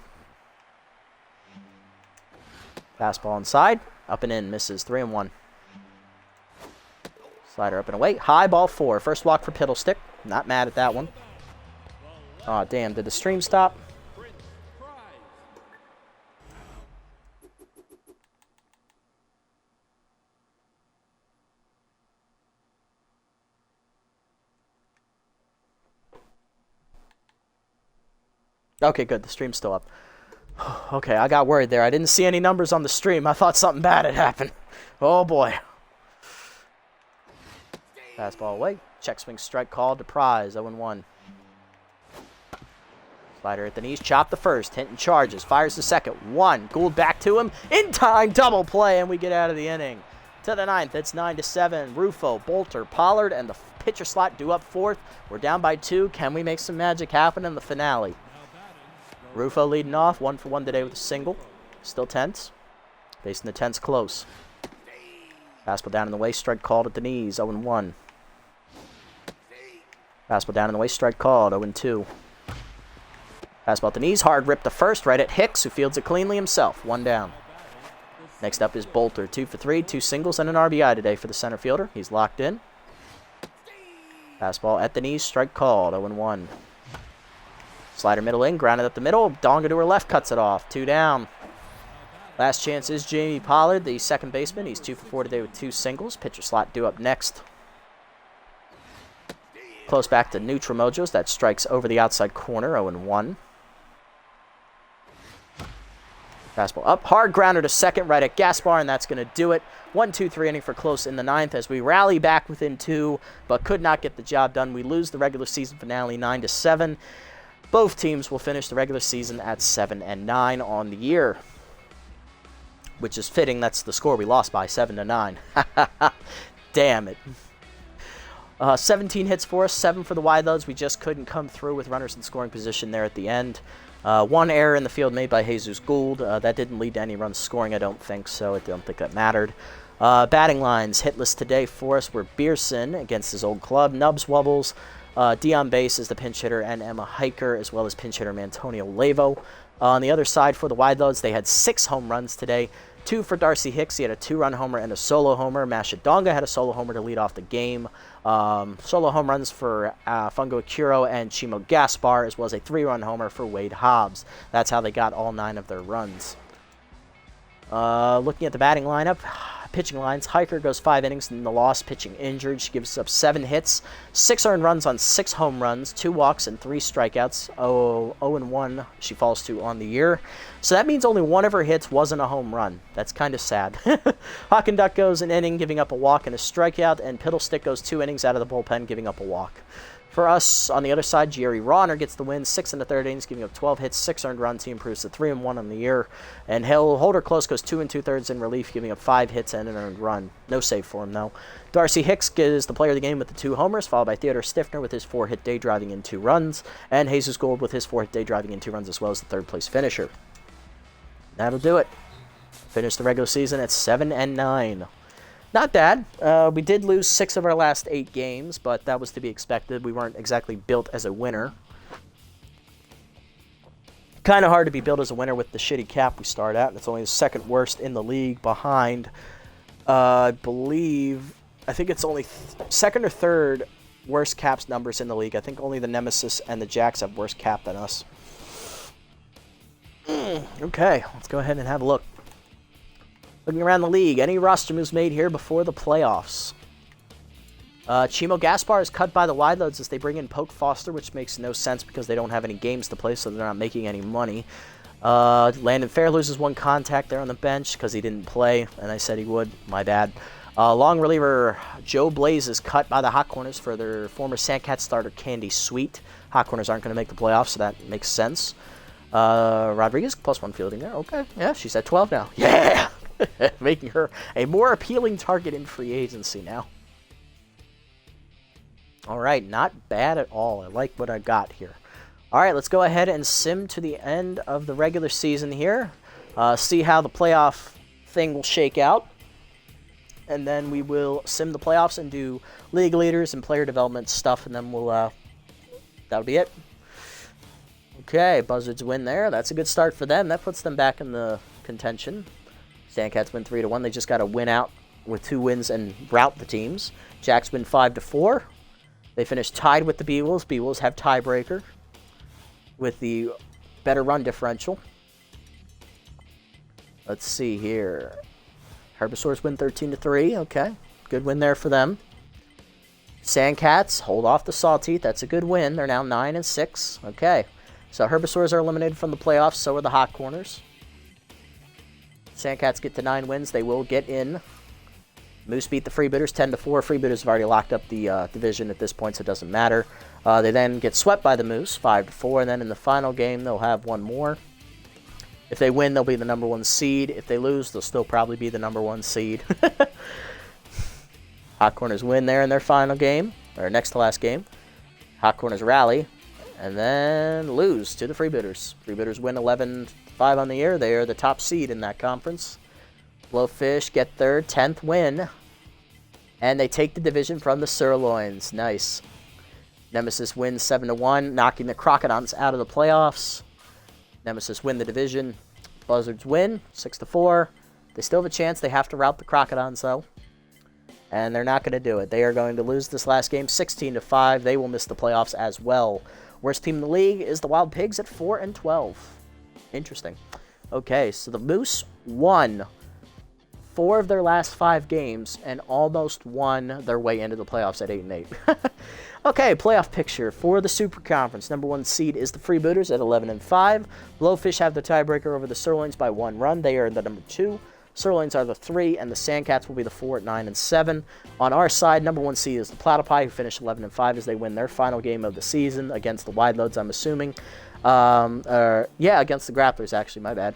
Fastball inside. Up and in, misses. 3-1. Slider up and away. High ball 4. First walk for Piddlestick. Not mad at that one. Aw, damn. Did the stream stop? Okay, good. The stream's still up. Okay, I got worried there. I didn't see any numbers on the stream. I thought something bad had happened. Oh, boy. Fastball away. Check swing strike called to Prize. 0-1. Slider at the knees. Chop the first. Hinton charges. Fires the second. 1. Gould back to him. In time. Double play, and we get out of the inning. To the 9th. It's 9-7. Rufo, Bolter, Pollard, and the pitcher slot due up 4th. We're down by 2. Can we make some magic happen in the finale? Rufo leading off, 1 for 1 today with a single. Still tense. Facing the tense close. Fastball down in the way, strike called at the knees, 0-1. Fastball down in the way, strike called, 0-2. Fastball at the knees, hard rip the first, right at Hicks, who fields it cleanly himself, 1 down. Next up is Bolter, 2 for 3, 2 singles and an RBI today for the center fielder. He's locked in. Fastball at the knees, strike called, 0-1. Slider middle in, grounded up the middle. Donga to her left, cuts it off. 2 down. Last chance is Jamie Pollard, the second baseman. He's 2 for 4 today with 2 singles. Pitcher slot due up next. Close back to neutral Mojos. That strikes over the outside corner, 0-1. Fastball up, hard grounder to second, right at Gaspar, and that's going to do it. 1-2-3 inning for Close in the 9th as we rally back within 2, but could not get the job done. We lose the regular season finale 9-7. Both teams will finish the regular season at 7-9 on the year, which is fitting. That's the score we lost by, 7-9. Damn it. 17 hits for us, 7 for the Wideloads. We just couldn't come through with runners in scoring position there at the end. 1 error in the field made by Jesus Gould. That didn't lead to any runs scoring, I don't think, so I don't think that mattered. Batting lines, hitless today for us were Beerson against his old club, Nubs Wubbles, Dion Bass is the pinch hitter, and Emma Hiker, as well as pinch hitter Antonio Lavo. On the other side for the Wideloads, they had 6 home runs today. 2 for Darcy Hicks. He had a 2-run homer and a solo homer. Mashadonga had a solo homer to lead off the game. Solo home runs for Fungo Akuro and Chimo Gaspar, as well as a 3-run homer for Wade Hobbs. That's how they got all 9 of their runs. Looking at the batting lineup, pitching lines, Hiker goes 5 innings in the loss, pitching injured. She gives up 7 hits, 6 earned runs on 6 home runs, 2 walks, and 3 strikeouts. 0-1 she falls to on the year. So that means only 1 of her hits wasn't a home run. That's kind of sad. Hawk and Duck goes an inning, giving up a walk and a strikeout, and Piddlestick goes 2 innings out of the bullpen, giving up a walk. For us, on the other side, Jerry Ronner gets the win, 6 1/3 innings, giving up 12 hits, 6 earned runs. He improves to 3-1 on the year. And Holder Close goes 2 2/3 in relief, giving up 5 hits and an earned run. No save for him, though. Darcy Hicks is the player of the game with the 2 homers, followed by Theodore Stiffner with his 4-hit day driving in 2 runs, and Jesus Gould with his 4-hit day driving in 2 runs, as well as the 3rd-place finisher. That'll do it. Finish the regular season at 7-9. Not bad. We did lose 6 of our last 8 games, but that was to be expected. We weren't exactly built as a winner. Kind of hard to be built as a winner with the shitty cap we start at. It's only the 2nd worst in the league behind, I think it's only 2nd or 3rd worst caps numbers in the league. I think only the Nemesis and the Jacks have worse cap than us. Okay, let's go ahead and have a look. Looking around the league, any roster moves made here before the playoffs? Chimo Gaspar is cut by the Wideloads as they bring in Poke Foster, which makes no sense because they don't have any games to play, so they're not making any money. Landon Fair loses 1 contact there on the bench because he didn't play, and I said he would. My bad. Long reliever Joe Blaze is cut by the Hot Corners for their former Sandcat starter Candy Sweet. Hot Corners aren't going to make the playoffs, so that makes sense. Rodriguez, +1 fielding there. Okay, yeah, she's at 12 now. Yeah! Making her a more appealing target in free agency now. All right, not bad at all. I like what I got here. All right, let's go ahead and sim to the end of the regular season here. See how the playoff thing will shake out. And then we will sim the playoffs and do league leaders and player development stuff, and then we'll that'll be it. Okay, Buzzards win there. That's a good start for them. That puts them back in the contention. Sandcats win 3-1. They just got to win out with 2 wins and rout the teams. Jacks win 5-4. They finish tied with the B-Wolves. B-Wolves have tiebreaker with the better run differential. Let's see here. Herbisaurs win 13-3. Okay, good win there for them. Sandcats hold off the Sawteeth. That's a good win. They're now 9-6. Okay, so Herbisaurs are eliminated from the playoffs. So are the Hot Corners. Sandcats get to 9 wins. They will get in. Moose beat the Freebooters 10-4. Freebooters have already locked up the division at this point, so it doesn't matter. They then get swept by the Moose 5-4, and then in the final game they'll have one more. If they win, they'll be the number 1 seed. If they lose, they'll still probably be the number 1 seed. Hot Corners win there in their final game, or next to last game. Hot Corners rally, and then lose to the Freebooters. Freebooters win 11-5 on the year. They are the top seed in that conference. Blowfish get their 10th win, and they take the division from the Sirloins. Nice. Nemesis wins 7-1, knocking the Crocodons out of the playoffs. Nemesis win the division. Buzzards win 6-4. They still have a chance. They have to rout the Crocodons, though. And they're not going to do it. They are going to lose this last game 16-5. They will miss the playoffs as well. Worst team in the league is the Wild Pigs at 4-12. Interesting. Okay, so the Moose won 4 of their last 5 games and almost won their way into the playoffs at 8-8. Okay, playoff picture for the Super Conference. Number 1 seed is the Freebooters at 11-5. Blowfish have the tiebreaker over the Sirloins by 1 run. They are the number 2. Sirloins are the 3, and the Sandcats will be the 4 at 9-7. On our side, number 1 seed is the Platypi, who finished 11-5 as they win their final game of the season against the Wide Loads, I'm assuming. Yeah, against the Grapplers, actually, my bad.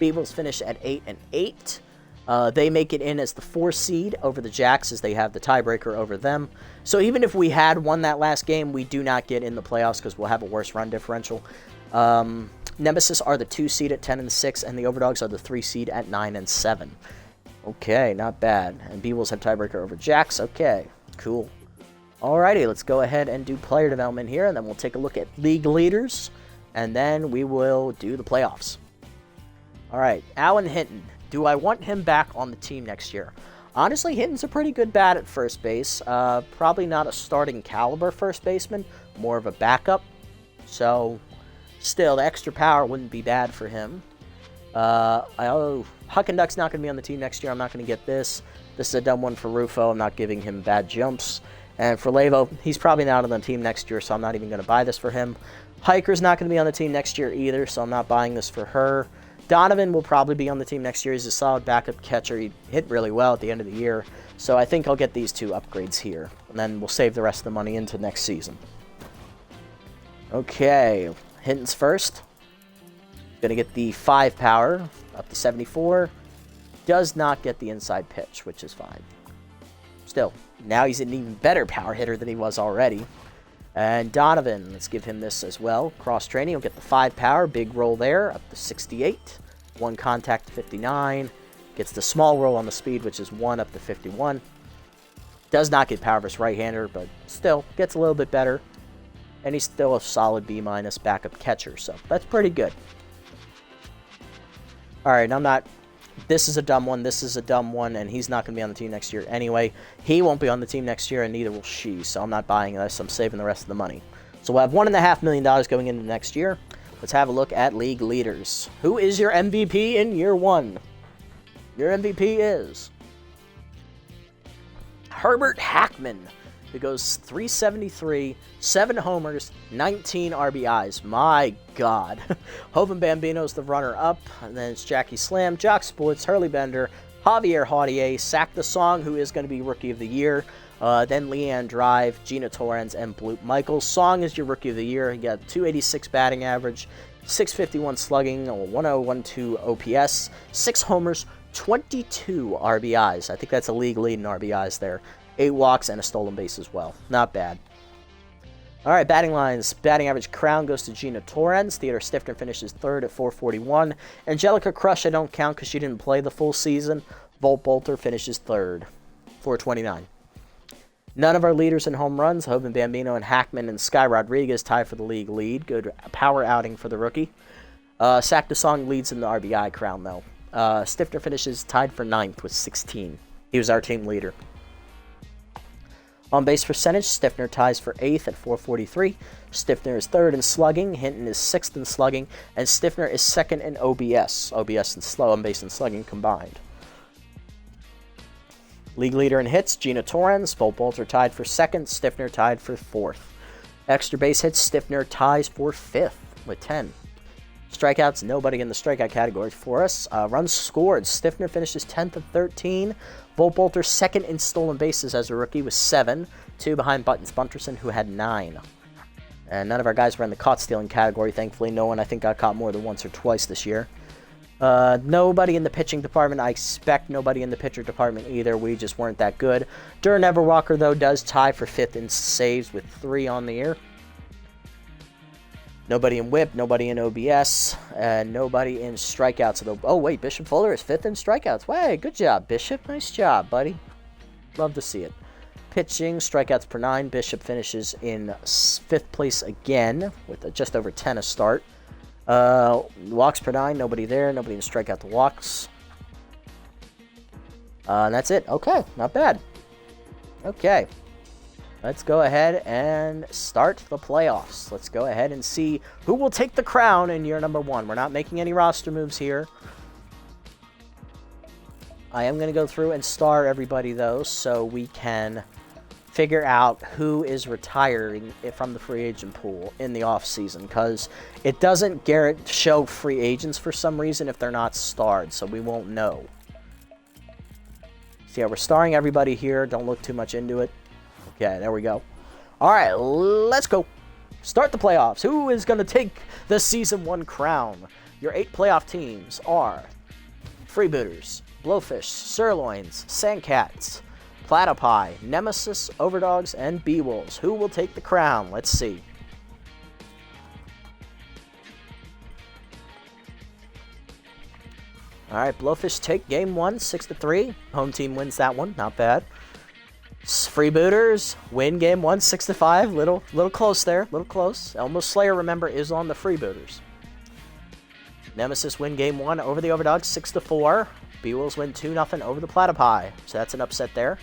Beavles finish at 8-8. They make it in as the 4 seed over the Jacks as they have the tiebreaker over them. So even if we had won that last game, we do not get in the playoffs because we'll have a worse run differential. Nemesis are the 2 seed at 10-6, and the Overdogs are the 3 seed at 9-7. Okay, not bad. And B-Wolves have tiebreaker over Jacks. Okay, cool. Alrighty, let's go ahead and do player development here, and then we'll take a look at league leaders, and then we will do the playoffs. Alright, Alan Hinton. Do I want him back on the team next year? Honestly, Hinton's a pretty good bat at first base. Probably not a starting caliber first baseman, more of a backup. So, still, the extra power wouldn't be bad for him. Huckenduck's not going to be on the team next year. I'm not going to get this. This is a dumb one for Rufo. I'm not giving him bad jumps. And for Lavo, he's probably not on the team next year, so I'm not even going to buy this for him. Hiker's not going to be on the team next year either, so I'm not buying this for her. Donovan will probably be on the team next year. He's a solid backup catcher. He hit really well at the end of the year. So I think I'll get these 2 upgrades here. And then we'll save the rest of the money into next season. Okay, Hinton's first. Going to get the 5 power up to 74. Does not get the inside pitch, which is fine. Still, now he's an even better power hitter than he was already. And Donovan, let's give him this as well. Cross-training, he'll get the 5 power. Big roll there, up to 68. 1 contact to 59. Gets the small roll on the speed, which is 1 up to 51. Does not get power versus right-hander, but still gets a little bit better. And he's still a solid B- backup catcher, so that's pretty good. Alright, I'm not... This is a dumb one, this is a dumb one, and he's not going to be on the team next year anyway. He won't be on the team next year, and neither will she, so I'm not buying this. I'm saving the rest of the money. So we'll have $1.5 million going into next year. Let's have a look at league leaders. Who is your MVP in year 1? Your MVP is Herbert Hackman, who goes 373, 7 homers, 19 RBIs. My God. Hovan Bambino's the runner-up, and then it's Jackie Slam, Jock Sports, Hurley Bender, Javier Haudier, Sack the Song, who is going to be Rookie of the Year, then Leanne Drive, Gina Torrens, and Bloop Michaels. Song is your Rookie of the Year. He got 286 batting average, 651 slugging, 1012 OPS, 6 homers, 22 RBIs. I think that's a league lead in RBIs there. 8 walks and a stolen base as well. Not bad. All right, batting lines. Batting average crown goes to Gina Torrens. Theodore Stifter finishes 3rd at 441. Angelica Crush I don't count because she didn't play the full season. Volt Bolter finishes 3rd, 429. None of our leaders in home runs, Hoban Bambino and Hackman and Sky Rodriguez tie for the league lead. Good power outing for the rookie. Sack the Song leads in the RBI crown, though. Stiffner finishes tied for 9th with 16. He was our team leader. On base percentage, Stiffner ties for 8th at 443. Stiffner is 3rd in slugging. Hinton is 6th in slugging. And Stiffner is 2nd in OBS. OBS and on base and slugging combined. League leader in hits, Gino Torrens. Both are tied for 2nd. Stiffner tied for 4th. Extra base hits, Stiffner ties for 5th with 10. Strikeouts, nobody in the strikeout category for us. Runs scored, Stiffner finishes 10th of 13. Bolter 2nd in stolen bases as a rookie with 7. 2 behind Buttons Bunterson, who had 9. And none of our guys were in the caught stealing category, thankfully. No one, I think, got caught more than once or twice this year. Nobody in the pitching department. I expect nobody in the pitcher department either. We just weren't that good. Durr Everwalker, though, does tie for 5th in saves with 3 on the year. Nobody in whip, nobody in OBS, and nobody in strikeouts. Oh, wait, Bishop Fuller is 5th in strikeouts. Hey, good job, Bishop. Nice job, buddy. Love to see it. Pitching, strikeouts per 9. Bishop finishes in 5th place again with just over 10 a start. Walks per 9, nobody there. Nobody in strikeout to walks. And that's it. Okay, not bad. Okay. Let's go ahead and start the playoffs. Let's go ahead and see who will take the crown in year number 1. We're not making any roster moves here. I am going to go through and star everybody, though, so we can figure out who is retiring from the free agent pool in the offseason, because it doesn't show free agents for some reason if they're not starred, so we won't know. So yeah, we're starring everybody here. Don't look too much into it. Okay, there we go. All right, let's go. Start the playoffs. Who is going to take the Season 1 crown? Your 8 playoff teams are Freebooters, Blowfish, Sirloins, Sandcats, Platypi, Nemesis, Overdogs, and B-Wolves. Who will take the crown? Let's see. All right, Blowfish take game 1, 6-3. Home team wins that one. Not bad. Freebooters win game 1, 6-5. Little close there. Little close. Elmo Slayer, remember, is on the Freebooters. Nemesis win game 1 over the Overdogs, 6-4. B-Wolves win 2-0 over the Platypi. So that's an upset there.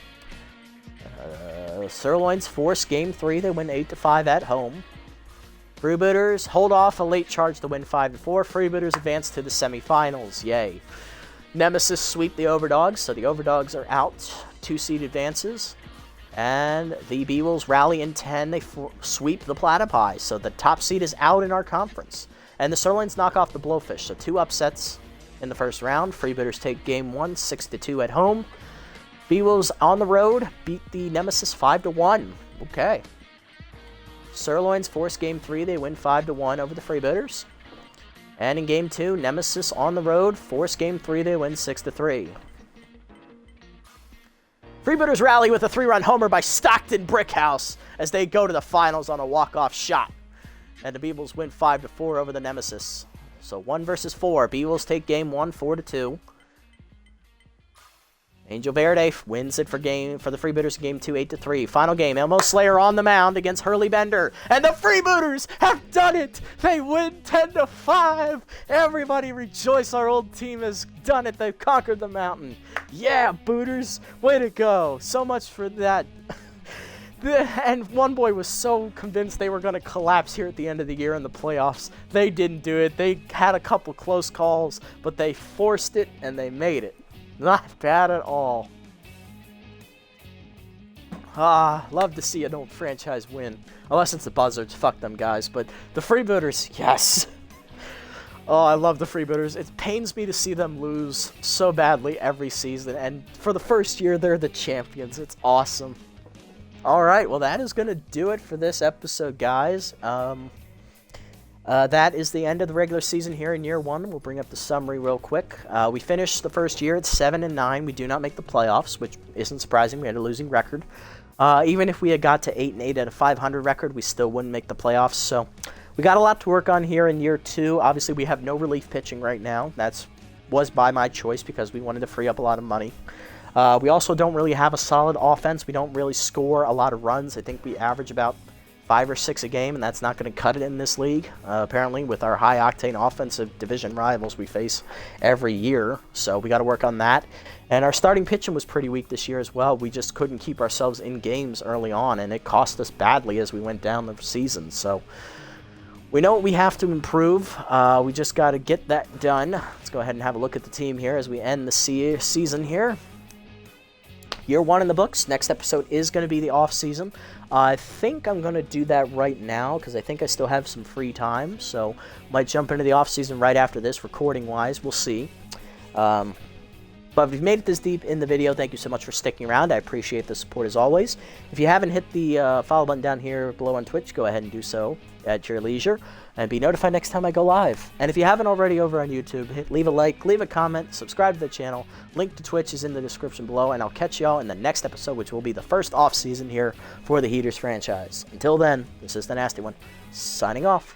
Sirloins force game 3. They win 8-5 at home. Freebooters hold off a late charge to win 5-4. Freebooters advance to the semifinals. Yay. Nemesis sweep the Overdogs, so the Overdogs are out. 2-seed advances. And the B-Wolves rally in 10. They sweep the Platypi, so the top seed is out in our conference. And the Sirloins knock off the Blowfish, so 2 upsets in the first round. Freebooters take game 1, 6-2 at home. B-Wolves on the road beat the Nemesis 5-1. Okay. Sirloins force game 3. They win 5-1 over the Freebooters. And in game 2, Nemesis on the road force game 3. They win 6-3. Freebooters rally with a 3-run homer by Stockton Brickhouse as they go to the finals on a walk-off shot. And the B-Wolves win 5-4 over the Nemesis. So 1 versus 4. B-Wolves take game 1, 4-2. Angel Verde wins it for the Freebooters in game 2, 8-3. Final game, Elmo Slayer on the mound against Hurley Bender. And the Freebooters have done it! They win 10-5! Everybody rejoice, our old team has done it. They've conquered the mountain. Yeah, Booters, way to go. So much for that. And one boy was so convinced they were going to collapse here at the end of the year in the playoffs. They didn't do it. They had a couple close calls, but they forced it and they made it. Not bad at all. Love to see an old franchise win. Unless it's the Buzzards. Fuck them guys. But the Freebooters, yes. Oh, I love the Freebooters. It pains me to see them lose so badly every season. And for the first year, they're the champions. It's awesome. Alright, well that is going to do it for this episode, guys. That is the end of the regular season here in year 1. We'll bring up the summary real quick. We finished the first year at 7-9. We do not make the playoffs, which isn't surprising. We had a losing record. Even if we had got to 8-8 at a 500 record, we still wouldn't make the playoffs. So we got a lot to work on here in year 2. Obviously, we have no relief pitching right now. That was by my choice because we wanted to free up a lot of money. We also don't really have a solid offense. We don't really score a lot of runs. I think we average about 5 or 6 a game, and that's not going to cut it in this league, apparently, with our high-octane offensive division rivals we face every year. So we got to work on that. And our starting pitching was pretty weak this year as well. We just couldn't keep ourselves in games early on, and it cost us badly as we went down the season. So we know what we have to improve. We just got to get that done. Let's go ahead and have a look at the team here as we end the season here. Year 1 in the books. Next episode is going to be the off season. I think I'm going to do that right now because I think I still have some free time. So might jump into the off season right after this, recording wise. We'll see. But if you've made it this deep in the video, thank you so much for sticking around. I appreciate the support as always. If you haven't hit the follow button down here below on Twitch, go ahead and do so at your leisure and be notified next time I go live. And if you haven't already over on YouTube, leave a like, leave a comment, subscribe to the channel. Link to Twitch is in the description below, and I'll catch y'all in the next episode, which will be the first off season here for the Heaters franchise. Until then, this is the Nasty One, signing off.